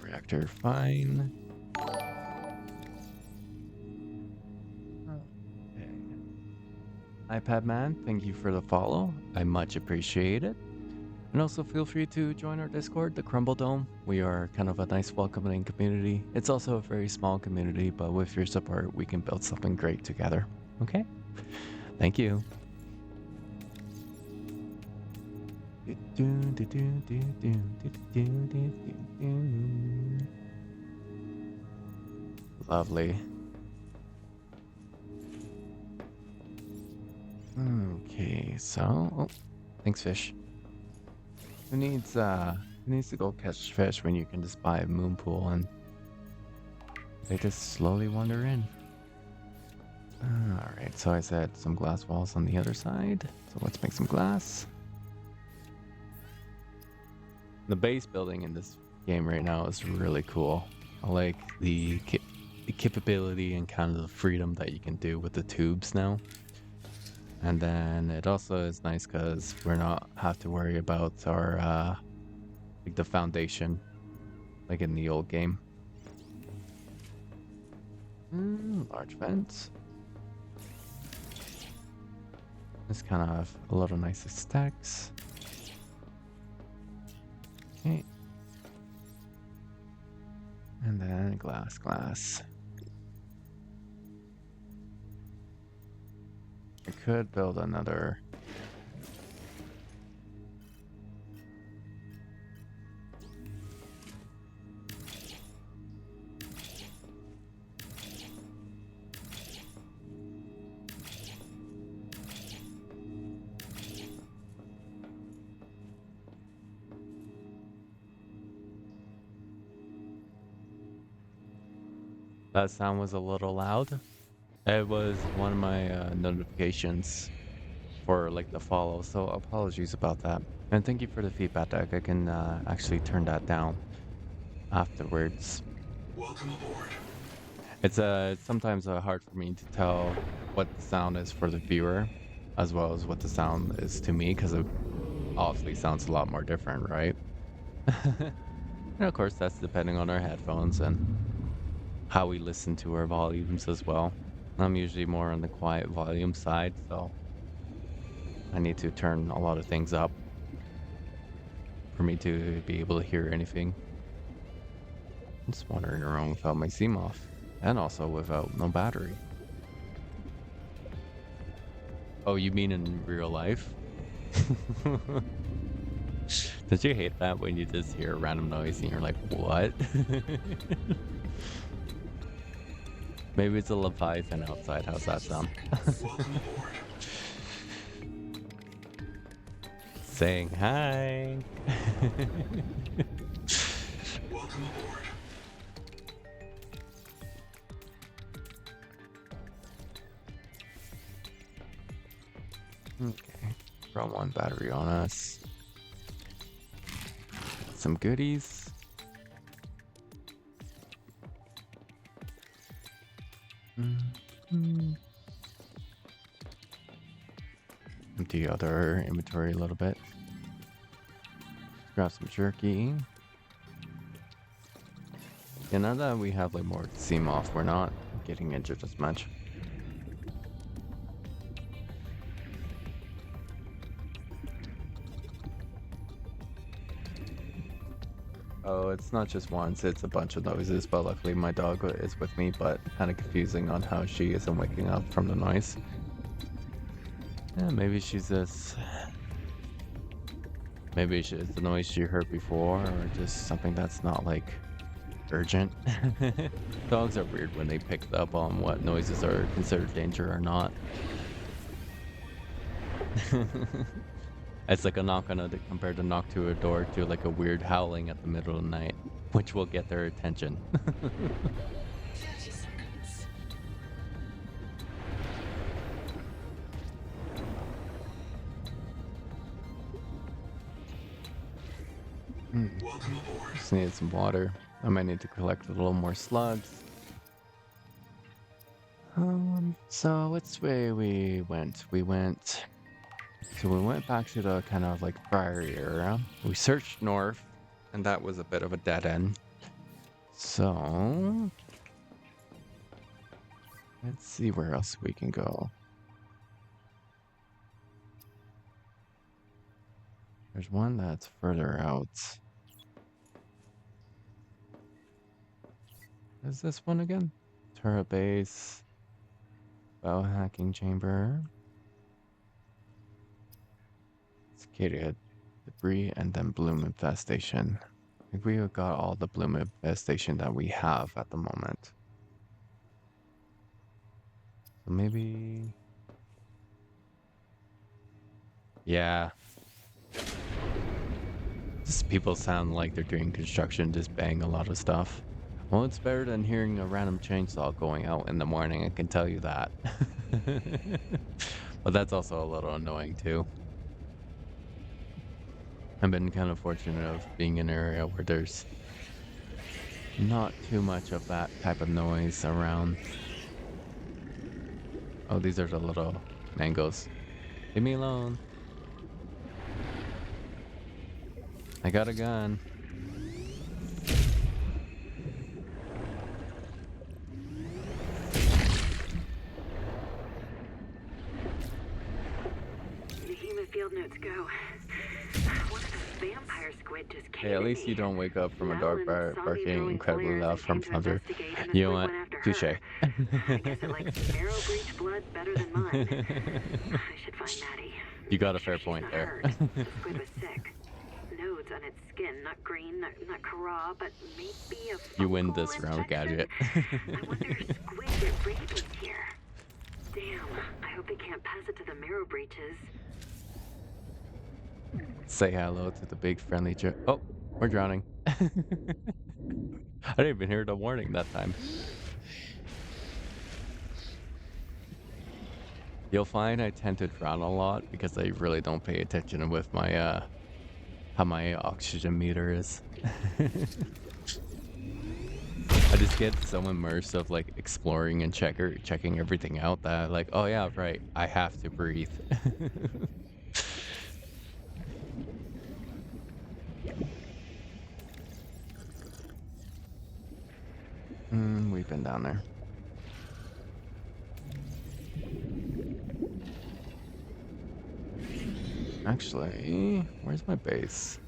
Reactor, fine. Okay. iPad Man, thank you for the follow. I much appreciate it. And also feel free to join our Discord, the Crumble Dome. We are kind of a nice welcoming community. It's also a very small community, but with your support, we can build something great together. Okay? Thank you. Lovely. Okay, so thanks, fish. Who needs to go catch fish when you can just buy a moon pool and they just slowly wander in? Alright, so I said some glass walls on the other side. So let's make some glass. The base building in this game right now is really cool. I like the capability and kind of the freedom that you can do with the tubes now. And then it also is nice because we're not have to worry about our like the foundation like in the old game. Large fence. Just kind of have a lot of nice stacks. Okay. And then glass. I could build another. That sound was a little loud. It was one of my notifications for like the follow, so apologies about that. And thank you for the feedback, Doug. I can actually turn that down afterwards. Welcome aboard. It's sometimes hard for me to tell what the sound is for the viewer, as well as what the sound is to me, because it obviously sounds a lot more different, right? And of course, that's depending on our headphones and how we listen to our volumes as well. I'm usually more on the quiet volume side, so I need to turn a lot of things up for me to be able to hear anything. I'm just wandering around without my CMOS, and also without no battery. Oh, you mean in real life? Did you hate that when you just hear a random noise and you're like, what? Maybe it's a Leviathan outside. How's that sound? Welcome aboard. Saying hi. Welcome aboard. Okay. Brought one battery on us. Some goodies. Empty other inventory a little bit. Grab some jerky. Yeah, now that we have like more seam off, we're not getting injured as much. Oh, it's not just once, it's a bunch of noises, but luckily my dog is with me, but kind of confusing on how she isn't waking up from the noise. Yeah, maybe she's just... Maybe it's the noise she heard before, or just something that's not, like, urgent. Dogs are weird when they pick up on what noises are considered danger or not. It's like a knock on a compared to knock to a door to like a weird howling at the middle of the night, which will get their attention. 30 seconds. Welcome aboard. Just need some water. I might need to collect a little more slugs. So which way we went? So we went back to the kind of like priory area. We searched north, and that was a bit of a dead end. So let's see where else we can go. There's one that's further out. Is this one again? Turret base, biohacking chamber, cicada debris, and then bloom infestation. I think we got all the bloom infestation that we have at the moment. So maybe... Yeah. Just people sound like they're doing construction, just bang a lot of stuff. Well, it's better than hearing a random chainsaw going out in the morning, I can tell you that. But that's also a little annoying too. I've been kind of fortunate of being in an area where there's not too much of that type of noise around. Oh, these are the little mangoes. Leave me alone. I got a gun. The human field notes go. One of the vampire squid just came Hey, at least you don't wake up from a dog barking incredibly loud from thunder. You know what? Touche. I guess it likes marrow breach blood better than mine. I should find Maddie. You got a fair point She's not there. hurt. The squid was sick. Nodes on its skin, not green, not raw, but maybe a You win fungal this round, infection. Gadget. I wonder if squid get rabies here. Damn, I hope they can't pass it to the marrow breaches. Say hello to the big friendly Oh, we're drowning. I didn't even hear the warning that time. You'll find I tend to drown a lot because I really don't pay attention with my how my oxygen meter is. I just get so immersed of like exploring and checking everything out that like, oh yeah, right, I have to breathe. We've been down there. Actually, where's my base?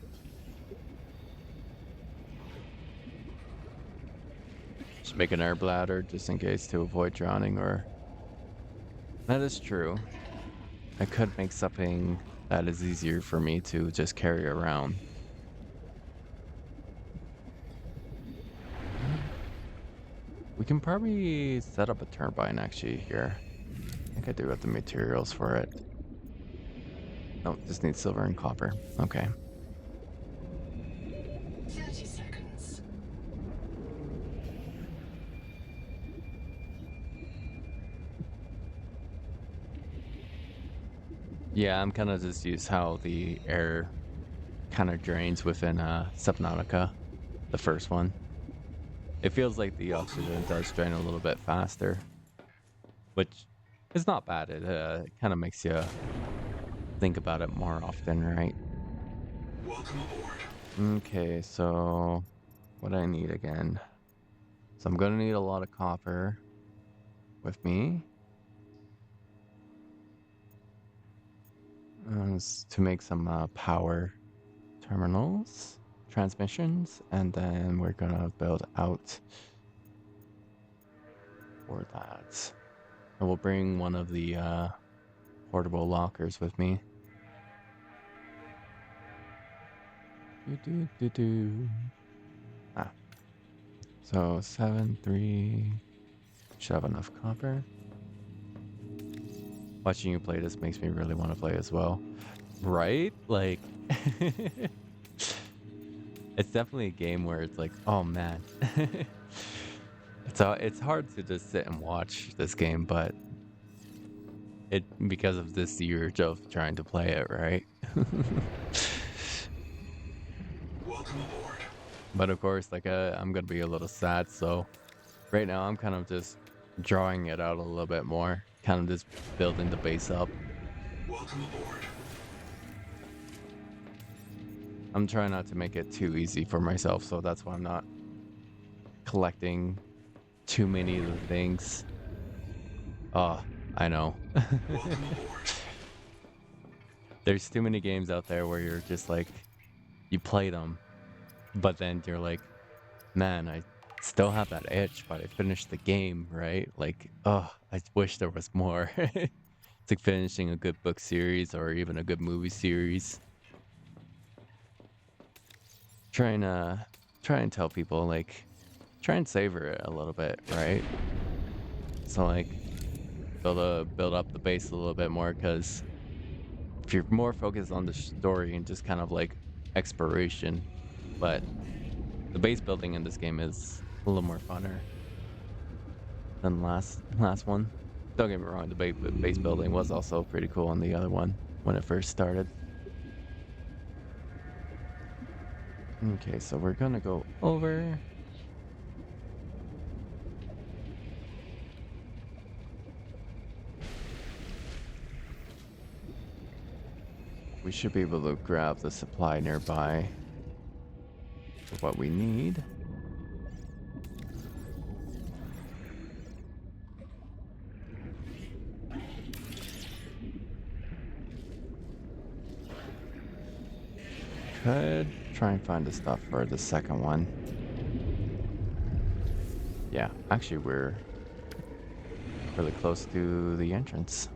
Just make an air bladder just in case to avoid drowning, or... That is true. I could make something that is easier for me to just carry around. We can probably set up a turbine actually here. I think I do have the materials for it. No, just need silver and copper. Okay. 30 seconds. Yeah, I'm kind of just used how the air kind of drains within Subnautica, the first one. It feels like the oxygen does drain a little bit faster, which is not bad. It kind of makes you think about it more often, right? Welcome aboard. Okay, so what I need again? So I'm gonna need a lot of copper with me to make some power terminals, transmissions, and then we're gonna build out for that. And we'll bring one of the portable lockers with me. Ah, so 7, 3. Should have enough copper. Watching you play this makes me really want to play as well. Right? Like, it's definitely a game where it's like, oh man. It's hard to just sit and watch this game, but because of this urge of trying to play it, right? Welcome aboard. But of course, like I'm gonna be a little sad, so right now I'm kind of just drawing it out a little bit more, kind of just building the base up. Welcome aboard. I'm trying not to make it too easy for myself, so that's why I'm not collecting too many of the things. Oh, I know. Welcome aboard. There's too many games out there where you're just like, you play them, but then you're like, man, I still have that itch, but I finished the game, right? Like, oh, I wish there was more. It's like finishing a good book series or even a good movie series. Try and tell people, like, try and savor it a little bit, right? So like build up the base a little bit more, because if you're more focused on the story and just kind of like exploration, but the base building in this game is a little more funner than last one. Don't get me wrong, the base building was also pretty cool on the other one when it first started. Okay, so we're gonna go over. We should be able to grab the supply nearby for what we need. Could try and find the stuff for the second one. Yeah, actually we're really close to the entrance.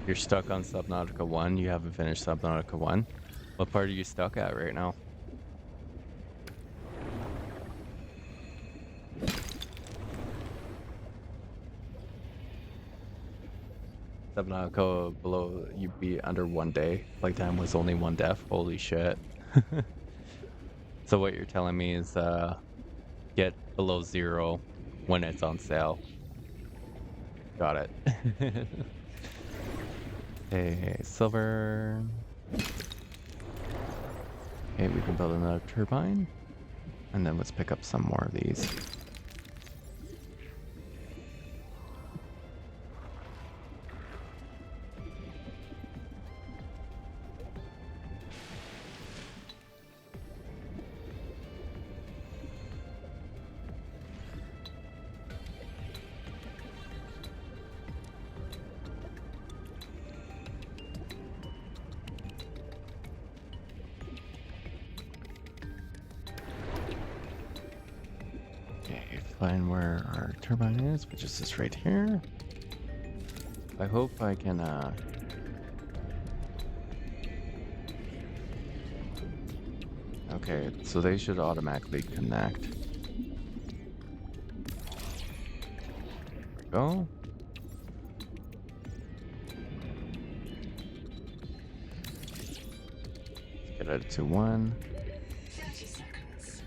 You're stuck on Subnautica 1. You haven't finished Subnautica 1. What part are you stuck at right now? Subnautica below, you'd be under 1 day. Playtime was only 1 death. Holy shit. So what you're telling me is get below 0 when it's on sale. Got it. Okay, silver. Okay, we can build another turbine. And then let's pick up some more of these. find where our turbine is, which is this right here. I hope I can, okay, so they should automatically connect. There we go. Let's get it to 1. 30 seconds.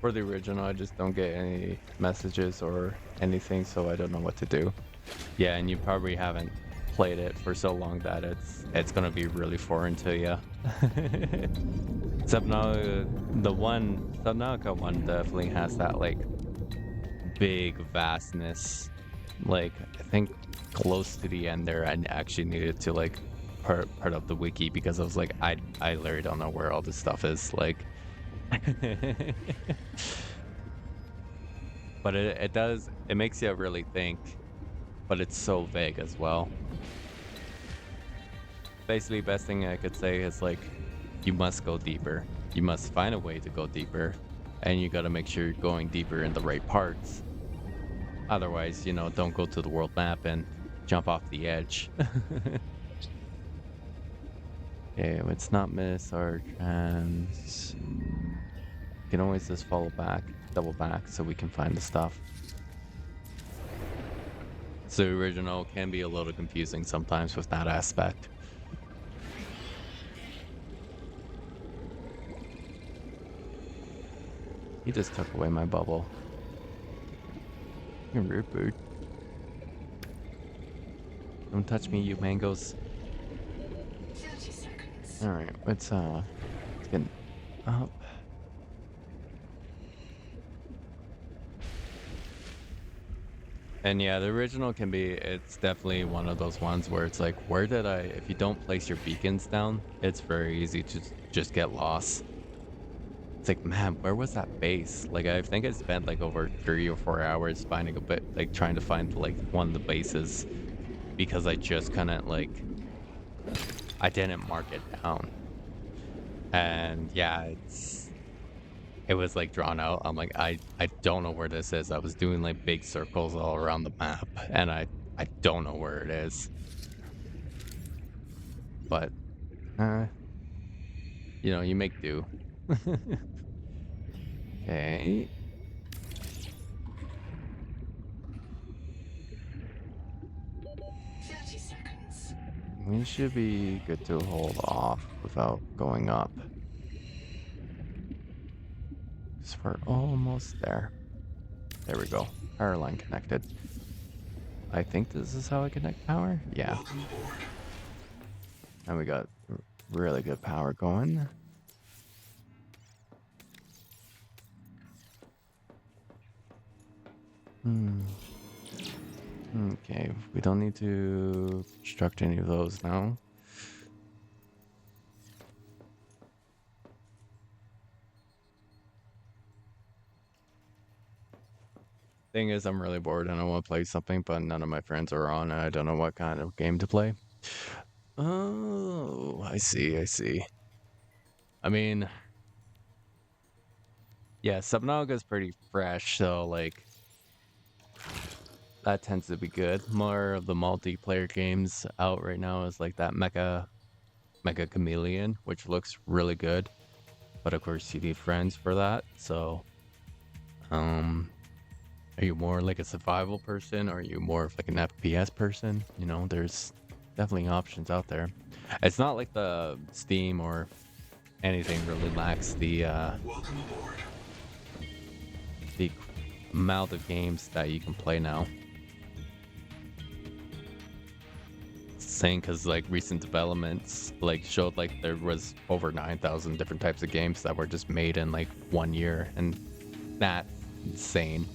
For the original, I just don't get any messages or anything, so I don't know what to do. Yeah, and you probably haven't played it for so long that it's gonna be really foreign to you. Subnautica one definitely has that like big vastness. Like I think close to the end there, I actually needed to like part up the wiki because I was like, I literally don't know where all this stuff is. Like, but it makes you really think. But it's so vague as well. Basically, best thing I could say is like, you must go deeper. You must find a way to go deeper, and you gotta make sure you're going deeper in the right parts. Otherwise, you know, don't go to the world map and jump off the edge. Okay, let's not miss our chance. You can always just follow back, double back, so we can find the stuff. So the original can be a little confusing sometimes with that aspect. He just took away my bubble. You rude bird. Don't touch me, you mangoes. 30 seconds. Alright, let's get up. And yeah, the original can be, it's definitely one of those ones where it's like, if you don't place your beacons down, it's very easy to just get lost. It's like, man, where was that base? Like, I think I spent like over 3 or 4 hours finding a bit, like trying to find like one of the bases because I just couldn't I didn't mark it down. And yeah, it was like drawn out. I'm like, I don't know where this is. I was doing like big circles all around the map and I don't know where it is. But, you know, you make do. Okay. 30 seconds. We should be good to hold off without going up. 'Cause we're almost there. There we go. Power line connected. I think this is how I connect power? Yeah. Welcome aboard. And we got really good power going. Okay, we don't need to construct any of those now. Thing is, I'm really bored and I want to play something, but none of my friends are on and I don't know what kind of game to play. Oh, I see. I mean, yeah, Subnautica is pretty fresh, so like that tends to be good. More of the multiplayer games out right now is like that Mecha Chameleon, which looks really good. But of course you need friends for that. So are you more like a survival person or are you more of like an FPS person? You know, there's definitely options out there. It's not like the Steam or anything really lacks the Welcome aboard. the amount of games that you can play now. Saying because like recent developments like showed like there was over 9,000 different types of games that were just made in like 1 year, and that's insane.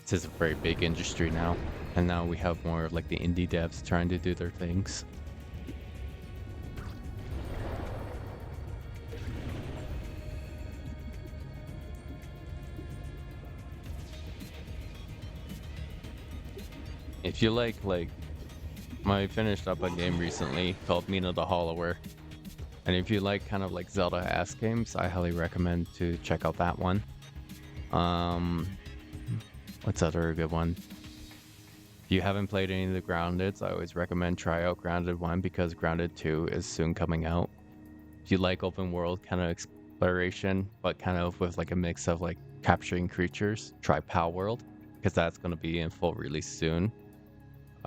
This is a very big industry now, and now we have more of like the indie devs trying to do their things. if you like I finished up a game recently called Mina the Hollower. And if you like kind of like Zelda-esque games, I highly recommend to check out that one. Um, what's other good one? If you haven't played any of the Groundeds, I always recommend try out Grounded 1 because Grounded 2 is soon coming out. If you like open world kind of exploration, but kind of with like a mix of like capturing creatures, try Pal World because that's going to be in full release soon.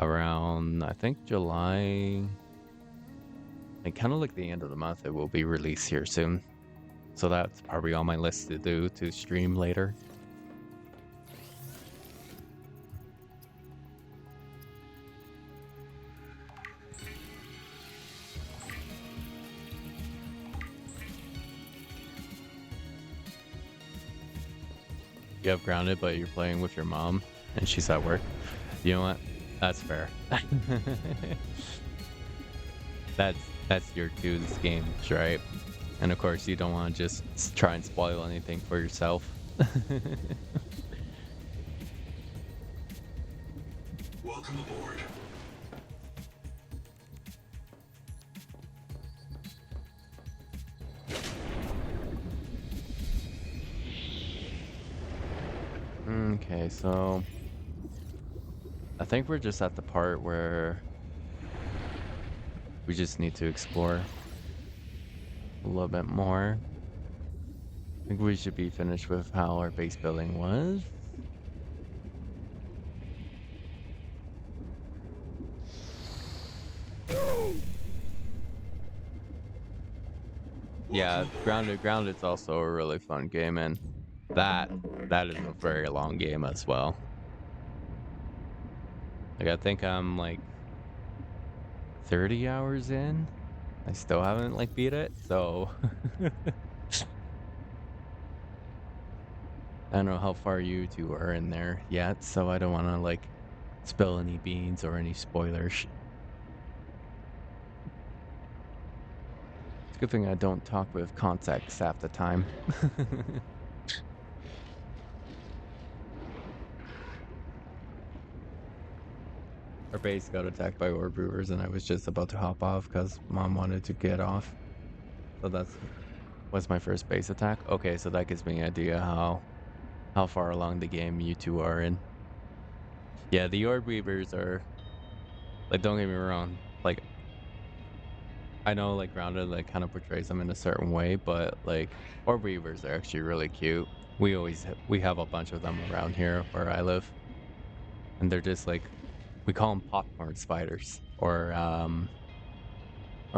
Around, I think, July, and kind of like the end of the month, it will be released here soon. So that's probably on my list to do to stream later. You have Grounded, but you're playing with your mom and she's at work. You know what? That's fair. That's your two games, right? And of course, you don't want to just try and spoil anything for yourself. Welcome aboard. Okay, so I think we're just at the part where we just need to explore a little bit more. I think we should be finished with how our base building was. Yeah, Grounded's also a really fun game, and that is a very long game as well. Like I think I'm like 30 hours in. I still haven't like beat it, so I don't know how far you two are in there yet, so I don't want to like spill any beans or any spoilers. It's a good thing I don't talk with contacts half the time. Our base got attacked by orb brewers, and I was just about to hop off because mom wanted to get off. So that's was my first base attack. Okay, so that gives me an idea how far along the game you two are in. Yeah, the orb weavers are like, don't get me wrong, like I know like Grounded like kind of portrays them in a certain way, but like orb weavers are actually really cute. We have a bunch of them around here where I live, and they're just like, we call them popcorn spiders or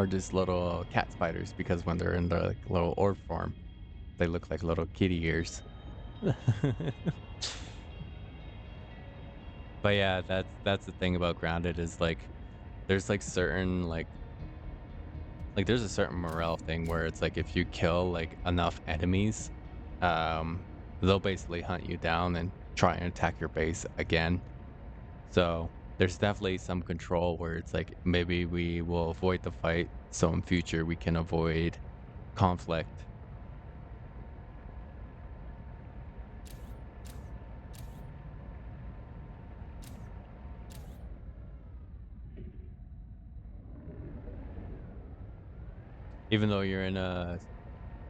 just little cat spiders because when they're in the like, little orb form, they look like little kitty ears. But yeah, that's the thing about Grounded is like there's like certain like there's a certain morale thing where it's like if you kill like enough enemies, they'll basically hunt you down and try and attack your base again. So there's definitely some control where it's like maybe we will avoid the fight so in future we can avoid conflict. Even though you're in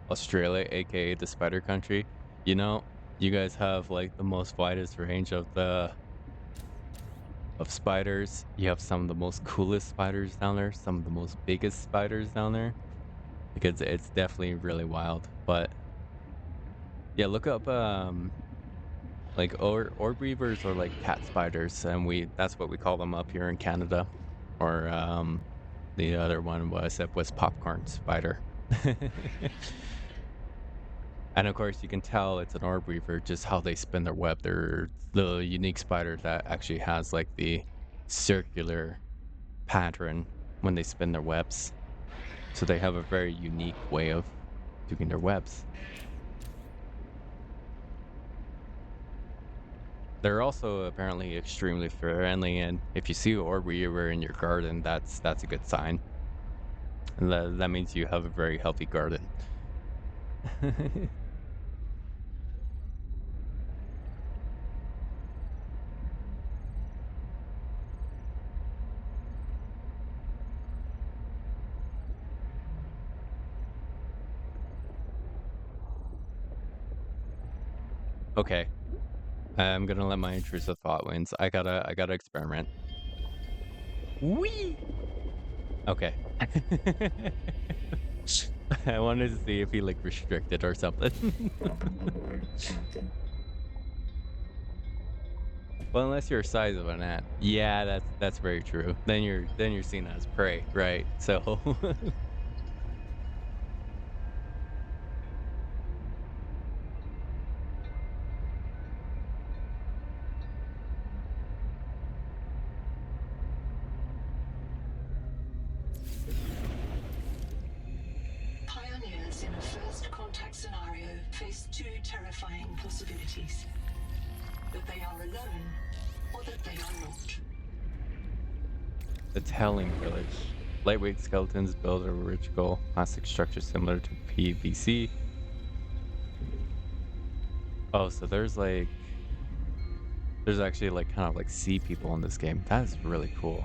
Australia, aka the spider country, you know, you guys have like the most widest range of spiders. You have some of the most coolest spiders down there, some of the most biggest spiders down there. Because it's definitely really wild. But yeah, look up like orb weavers or like cat spiders, and that's what we call them up here in Canada. Or the other one was popcorn spider. And of course, you can tell it's an orb weaver just how they spin their web. They're the unique spider that actually has like the circular pattern when they spin their webs. So they have a very unique way of doing their webs. They're also apparently extremely friendly, and if you see an orb weaver in your garden, that's a good sign. And that means you have a very healthy garden. Okay. I'm gonna let my intrusive thought wins. I gotta experiment. Whee! Okay. I wanted to see if he like restricted or something. Well, unless you're the size of an ant. Yeah, that's very true. Then you're seen as prey, right? So Pioneers in a first contact scenario face two terrifying possibilities: that they are alone, or that they are not. the telling village. Lightweight skeletons build a ritual plastic structure similar to PVC. Oh, so there's actually like kind of like sea people in this game. That is really cool.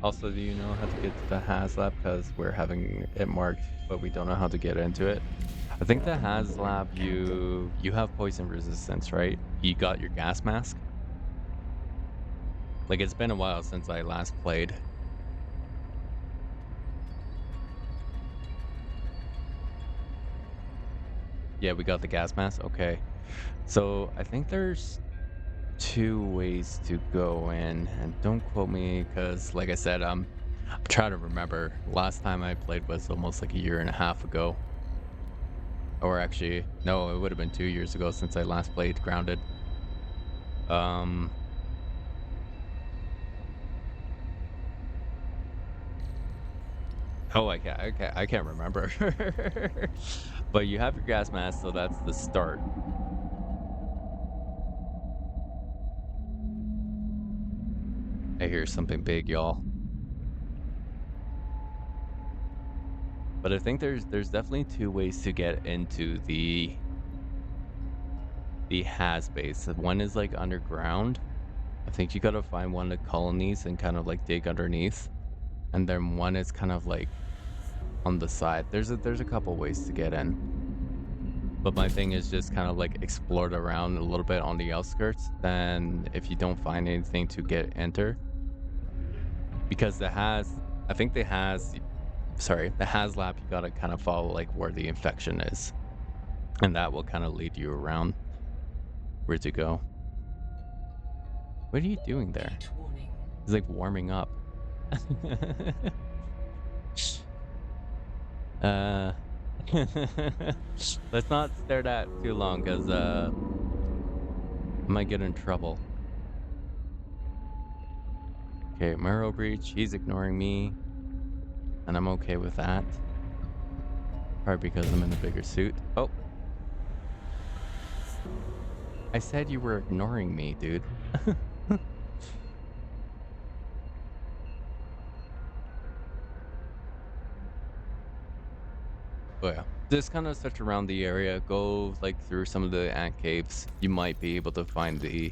Also, do you know how to get to the Haz lab? Because we're having it marked, but we don't know how to get into it. I think the Haz lab, you have poison resistance, right? You got your gas mask. Like it's been a while since I last played. Yeah, we got the gas mask. Okay, so I think there's two ways to go in, and don't quote me because, like I said, I'm trying to remember. Last time I played was almost like a year and a half ago. Or actually, no, it would have been 2 years ago since I last played Grounded. Um, oh, I can't remember. But you have your gas mask, so that's the start. I hear something big, y'all. But I think there's definitely two ways to get into the Haz base. One is like underground. I think you gotta find one of the colonies and kind of like dig underneath. And then one is kind of like on the side. There's a couple ways to get in. But my thing is just kind of like explore it around a little bit on the outskirts. Then if you don't find anything to get enter, because I think the Haz lab, you gotta kind of follow like where the infection is, and that will kind of lead you around where to go. What are you doing there? Heat warning. It's like warming up. uh, let's not stare at too long, cause I might get in trouble. Okay, Murrow breach. He's ignoring me, and I'm okay with that. Probably because I'm in a bigger suit. Oh, I said you were ignoring me, dude. Oh yeah. Just kind of search around the area, go like through some of the ant caves. You might be able to find the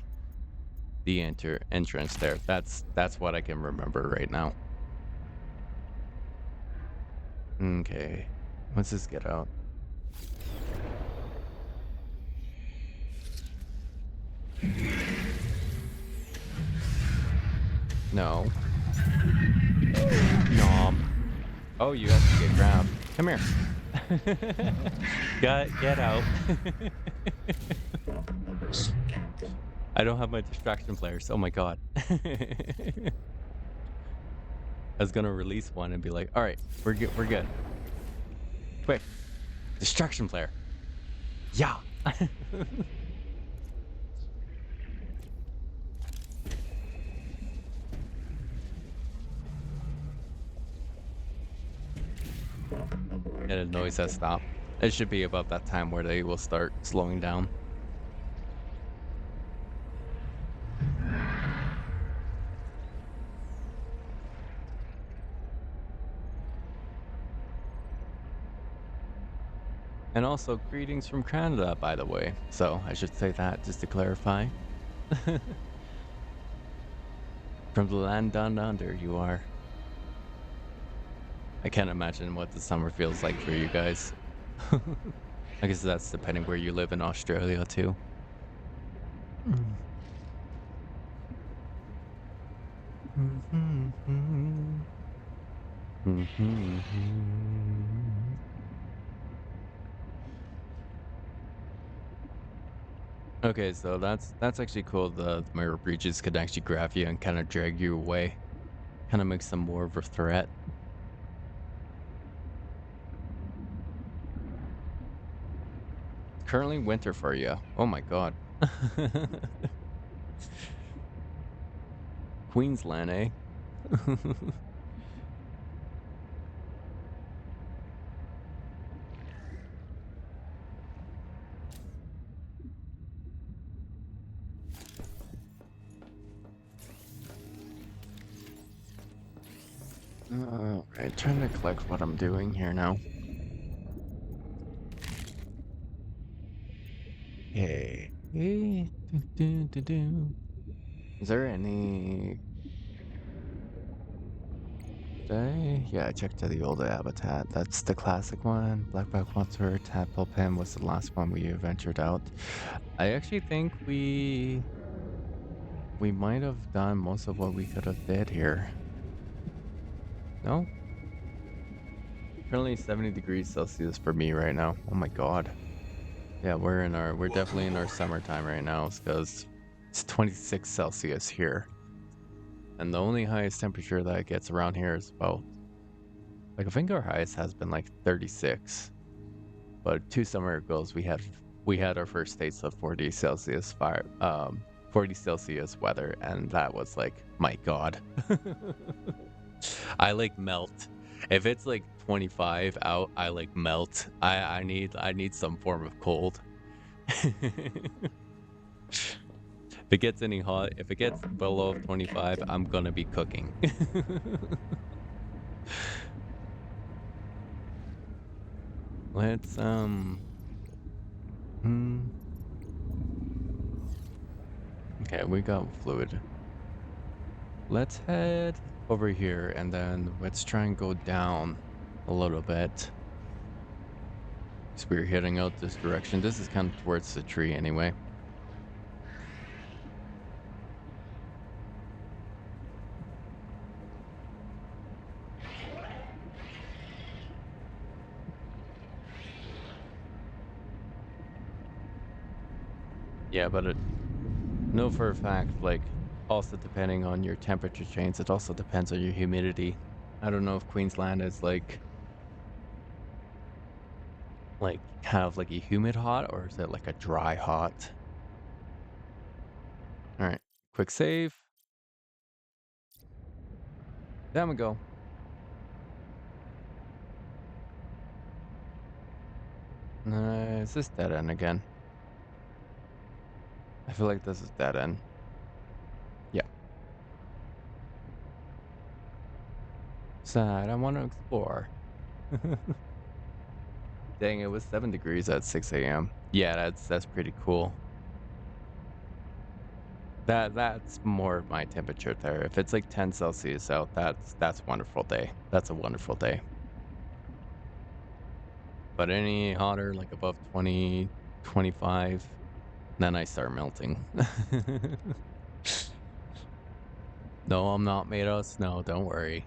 entrance there. That's what I can remember right now. Okay. Let's just get out. No. Nom. Oh, you have to get grabbed. Come here. Get out. I don't have my distraction players. Oh my god. I was gonna release one and be like, all right, we're good. We're good. Quick, distraction player. Yeah. And a noise has stopped. It should be about that time where they will start slowing down. And also, greetings from Canada, by the way. So, I should say that just to clarify. From the land down under, you are. I can't imagine what the summer feels like for you guys. I guess that's depending where you live in Australia too. Mm. Okay, so that's actually cool. The mirror breaches could actually grab you and kind of drag you away. Kind of makes them more of a threat. Currently winter for you. Oh my god. Queensland, eh? Alright, trying to collect what I'm doing here now. Okay. Is there any... Yeah, I checked to the old habitat. That's the classic one. Blackback water, tadpole pen was the last one we ventured out. I actually think we might have done most of what we could have did here. No? Currently 70 degrees Celsius for me right now. Oh my god. Yeah, we're definitely in our summertime right now because it's 26 Celsius here. And the only highest temperature that it gets around here is about, like, I think our highest has been like 36. But 2 summer ago we had our first taste of 40 Celsius 40 Celsius weather, and that was like, my god. I like melt. If it's like 25 out, I like melt. I need some form of cold. If it gets any hot, if it gets below 25, I'm gonna be cooking. Let's okay, we got fluid. Let's head over here and then let's try and go down a little bit. So we're heading out this direction. This is kind of towards the tree anyway. Yeah, but know for a fact, like, also depending on your temperature change, it also depends on your humidity. I don't know if Queensland is like kind of like a humid hot, or is it like a dry hot? All right, quick save. There we go. Is this dead end again? I feel like this is dead end. Yeah. Sad, I want to explore. Dang, it was 7 degrees at 6 a.m. Yeah, that's pretty cool. That's more of my temperature there. If it's like 10 Celsius out, that's a wonderful day. That's a wonderful day. But any hotter, like above 20, 25, then I start melting. No, I'm not made of snow, don't worry.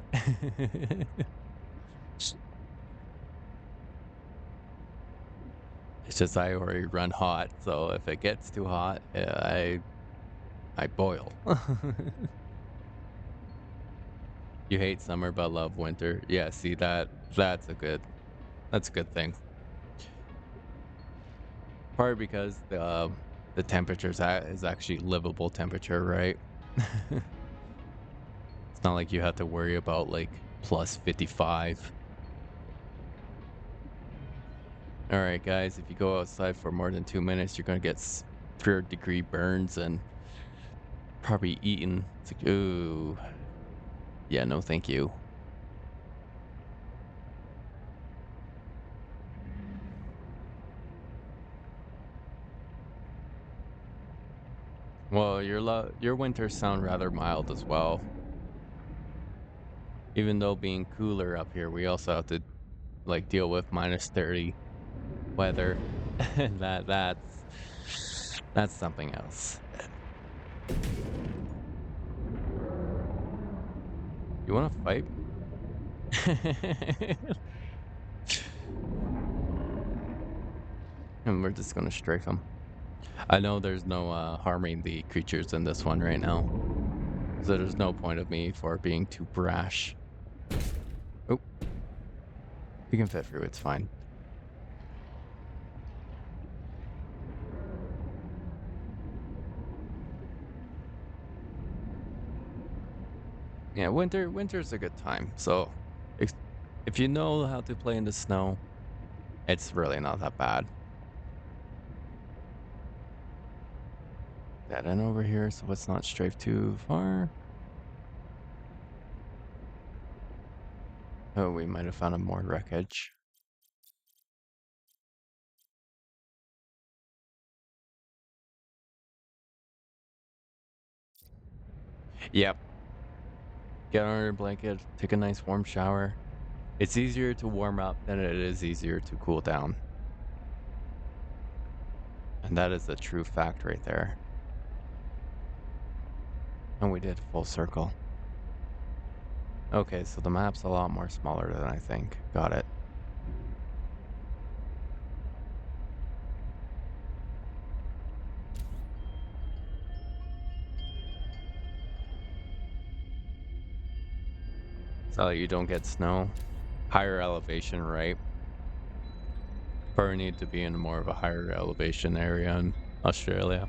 It's just I already run hot, so if it gets too hot, I boil. You hate summer but love winter. Yeah, see that's a good thing. Probably because the temperature is actually livable temperature, right? It's not like you have to worry about like plus 55. All right, guys, if you go outside for more than 2 minutes, you're gonna get 3rd-degree burns and probably eaten. It's like, ooh, yeah, no, thank you. Well, your winters sound rather mild as well. Even though being cooler up here, we also have to like deal with -30 weather. That's something else. You want to fight? And we're just gonna strafe him. I know there's no harming the creatures in this one right now, so there's no point of me for being too brash. Oh, you can fit through. It's fine. Yeah, winter's a good time. So, if you know how to play in the snow, it's really not that bad. Dead end over here, so let's not strafe too far. Oh, we might have found more wreckage. Yep. Get under a blanket, take a nice warm shower. It's easier to warm up than it is easier to cool down. And that is a true fact right there. And we did full circle. Okay, so the map's a lot more smaller than I think. Got it. So you don't get snow. Higher elevation, right? Probably need to be in more of a higher elevation area in Australia.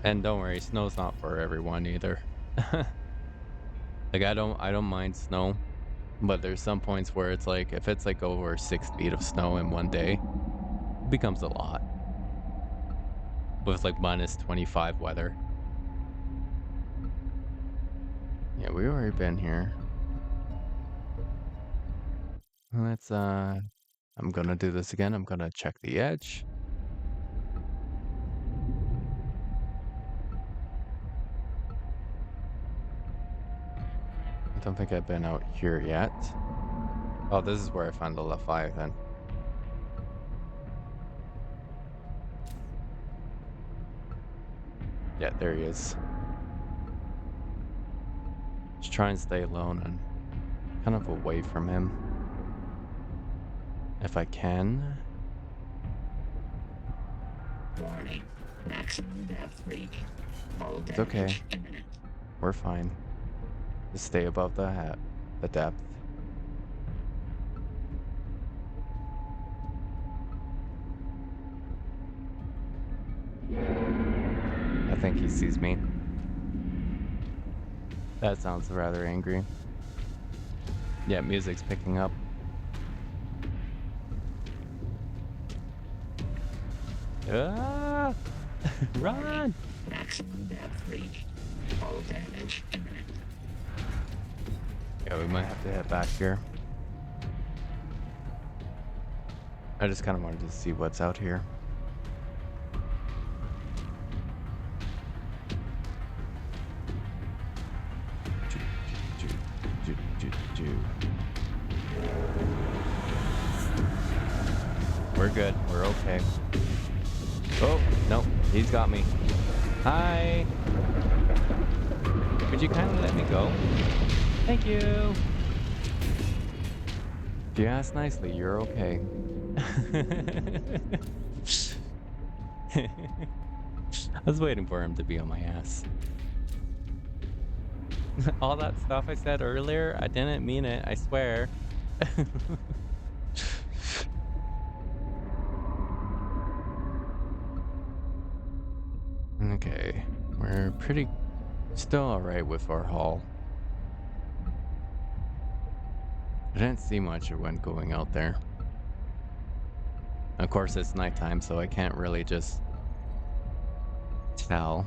And don't worry, snow's not for everyone either. Like I don't mind snow, but there's some points where it's like if it's like over 6 feet of snow in one day, it becomes a lot. With like minus 25 weather. Yeah, we've already been here. Let's I'm gonna do this again. I'm gonna check the edge. I don't think I've been out here yet. Oh, this is where I found the Leviathan. Yeah, there he is. Just try and stay alone and kind of away from him. If I can. Warning. Maximum depth reach. Hull It's okay. damage imminent. We're fine. Just stay above the depth. I think he sees me. That sounds rather angry. Yeah, music's picking up. Ah! Run! Maximum depth reach. Hull damage imminent. Yeah, we might have to head back here. I just kind of wanted to see what's out here. We're good. We're okay. Oh, no. He's got me. Hi. Could you kindly let me go? Thank you. If you ask nicely, you're okay. I was waiting for him to be on my ass. All that stuff I said earlier, I didn't mean it, I swear. Okay, we're pretty still alright with our haul. I didn't see much when going out there. Of course, it's nighttime, so I can't really just tell.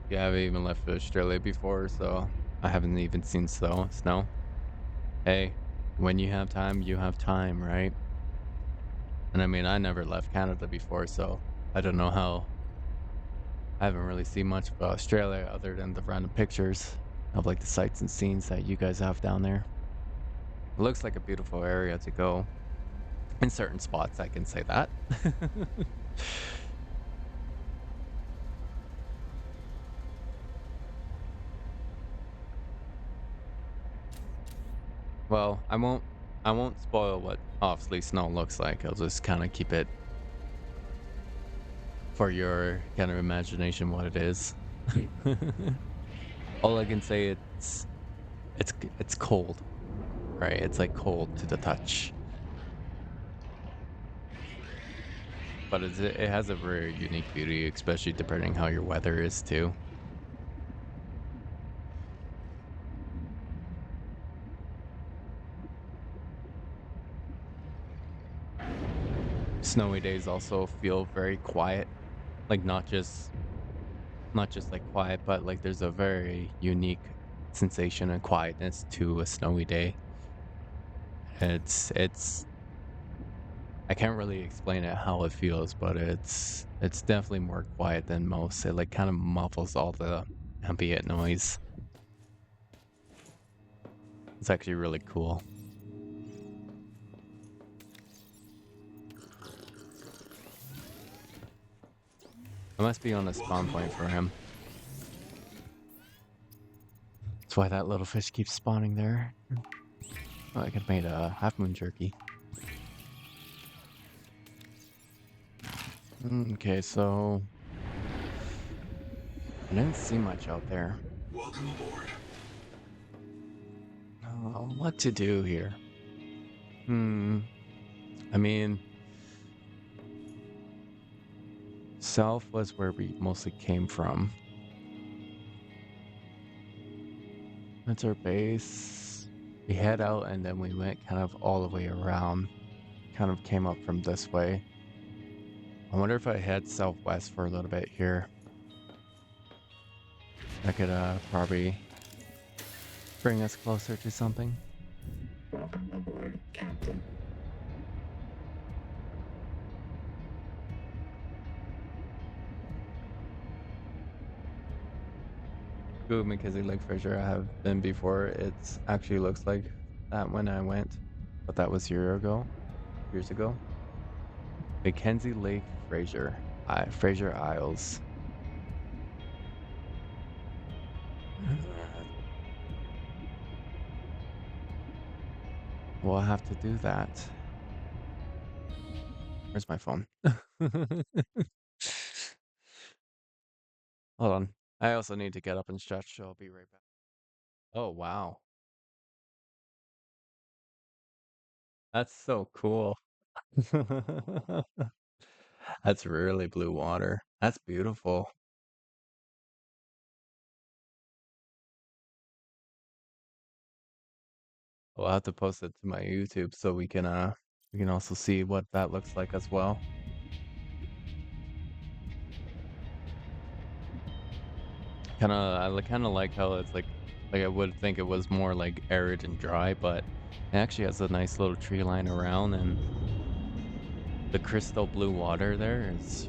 Yeah, I haven't even left Australia before, so I haven't even seen snow. Hey, when you have time, right? And I mean, I never left Canada before, so I don't know how. I haven't really seen much of Australia other than the random pictures of like the sights and scenes that you guys have down there. It looks like a beautiful area to go in certain spots, I can say that. Well, I won't spoil what Off-Sleep Snow looks like. I'll just kind of keep it for your kind of imagination what it is. All I can say it's cold, right? It's like cold to the touch. But it has a very unique beauty, especially depending how your weather is too. Snowy days also feel very quiet, like not just like quiet, but like there's a very unique sensation and quietness to a snowy day. It's I can't really explain it how it feels, but it's definitely more quiet than most. It like kind of muffles all the ambient noise. It's actually really cool. I must be on a spawn point for him. That's why that little fish keeps spawning there. Oh, I could have made a half moon jerky. Okay, so I didn't see much out there. Welcome aboard. What to do here? I mean, south was where we mostly came from. That's our base. We head out and then we went kind of all the way around. Kind of came up from this way. I wonder if I head southwest for a little bit here. I could probably bring us closer to something. Welcome aboard, Captain. Ooh, Mackenzie Lake Fraser, I have been before. It actually looks like that when I went, but that was years ago. Mackenzie Lake Fraser, Fraser Isles. We'll have to do that. Where's my phone? Hold on. I also need to get up and stretch, so I'll be right back. Oh, wow. That's so cool. That's really blue water. That's beautiful. I'll have to post it to my YouTube so we can also see what that looks like as well. I kind of like how it's like I would think it was more like arid and dry, but it actually has a nice little tree line around, and the crystal blue water there is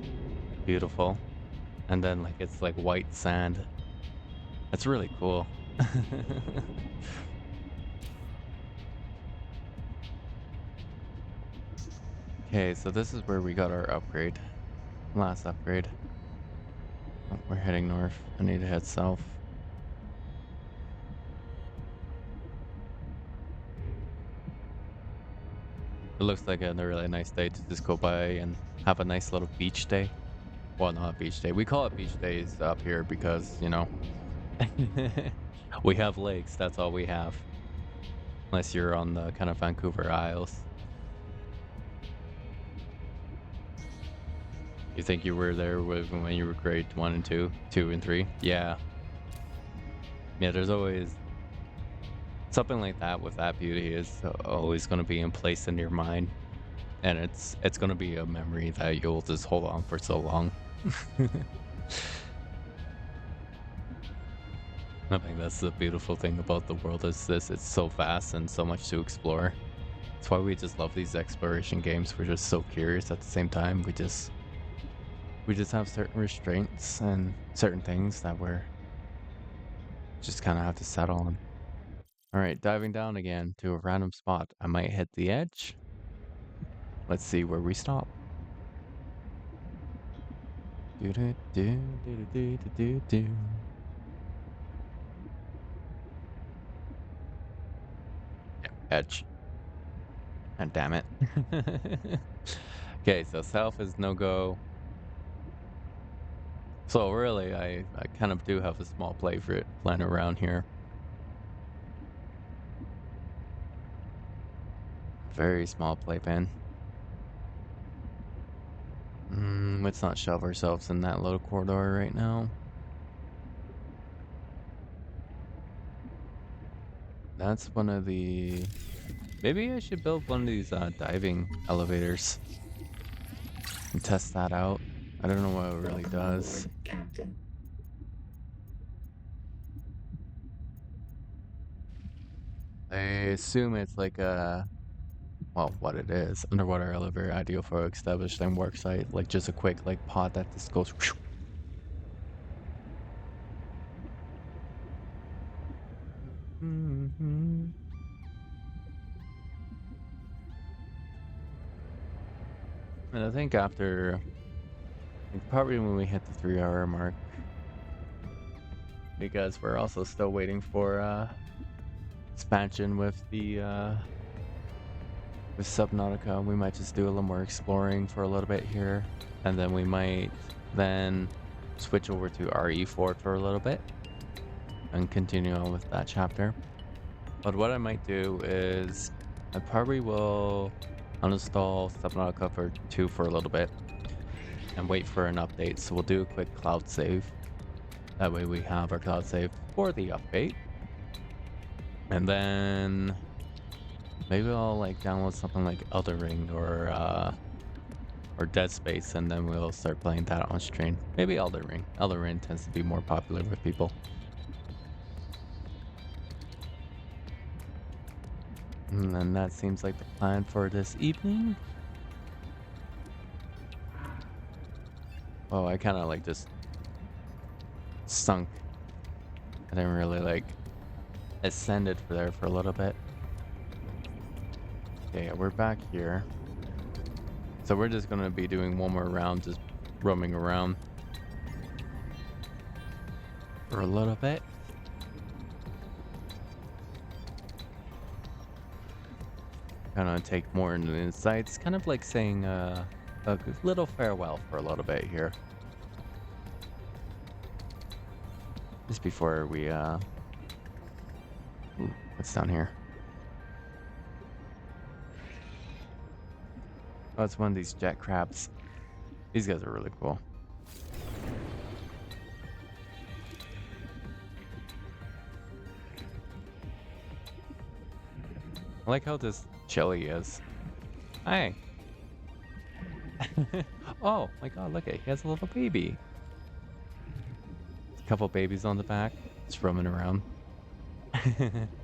beautiful. And then like it's like white sand. That's really cool. Okay, so this is where we got our upgrade. Last upgrade. Oh, we're heading north. I need to head south. It looks like a really nice day to just go by and have a nice little beach day. Well, not a beach day. We call it beach days up here because, we have lakes. That's all we have. Unless you're on the kind of Vancouver Isles. You think you were there when you were grade 1 and 2, 2 and 3? Yeah. Yeah, there's always something like that with that beauty is always going to be in place in your mind. And it's going to be a memory that you'll just hold on for so long. I think that's the beautiful thing about the world is this. It's so vast and so much to explore. That's why we just love these exploration games. We're just so curious at the same time. We just have certain restraints and certain things that we're just kind of have to settle on. All right, diving down again to a random spot. I might hit the edge. Let's see where we stop. Do do do do do do do do. Edge. And damn it. Okay, so south is no go. So really, I kind of do have a small play for it playing around here. Very small playpen. Let's not shove ourselves in that little corridor right now. That's one of the... Maybe I should build one of these diving elevators and test that out. I don't know what it really does. Captain. I assume it's like a... Well, what it is. Underwater elevator, ideal for established and work site. Like just a quick like pod that just goes... And I think after... Like probably when we hit the 3-hour mark. Because we're also still waiting for expansion with the with Subnautica. We might just do a little more exploring for a little bit here, and then we might then switch over to RE4 for a little bit and continue on with that chapter. But what I might do is I probably will uninstall Subnautica for 2 for a little bit and wait for an update. So we'll do a quick cloud save. That way we have our cloud save for the update. And then maybe I'll like download something like Elden Ring or Dead Space, and then we'll start playing that on stream. Maybe Elden Ring. Elden Ring tends to be more popular with people. And then that seems like the plan for this evening. Oh, I kind of like just sunk. I didn't really like ascended for there for a little bit. Okay, we're back here. So we're just gonna be doing one more round, just roaming around for a little bit. Kind of take more into the insights, kind of like saying a little farewell for a little bit here. Just before we ooh, what's down here? Oh, it's one of these jet crabs. These guys are really cool. I like how this chili is. Hi. Oh my god, look at it. He has a little baby. A couple babies on the back. Just roaming around.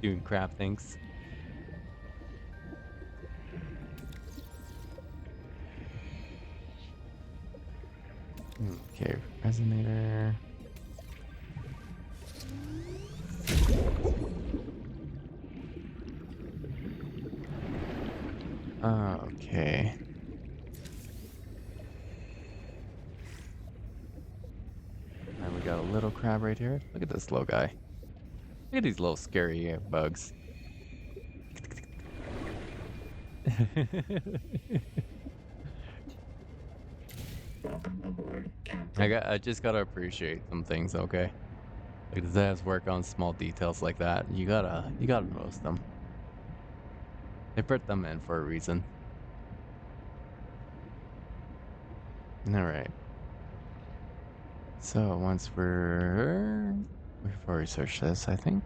Doing crab things. Okay, resonator. Okay. And we got a little crab right here. Look at this little guy. Look at these little scary bugs. Welcome aboard, Captain. I just gotta appreciate some things, okay? Like the devs work on small details like that. You gotta notice them. They put them in for a reason. Alright. So once we've already searched this, I think.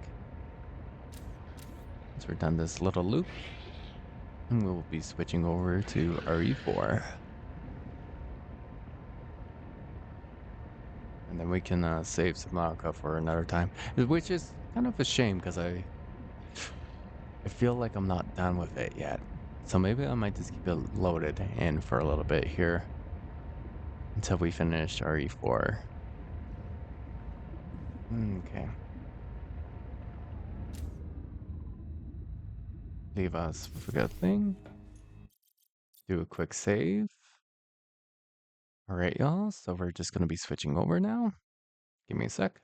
Once we're done this little loop, and we'll be switching over to RE4. And then we can save Subnautica for another time. Which is kind of a shame because I feel like I'm not done with it yet. So maybe I might just keep it loaded in for a little bit here until we finish RE4. Okay. Leave us with a good thing. Do a quick save. All right, y'all. So we're just going to be switching over now. Give me a sec.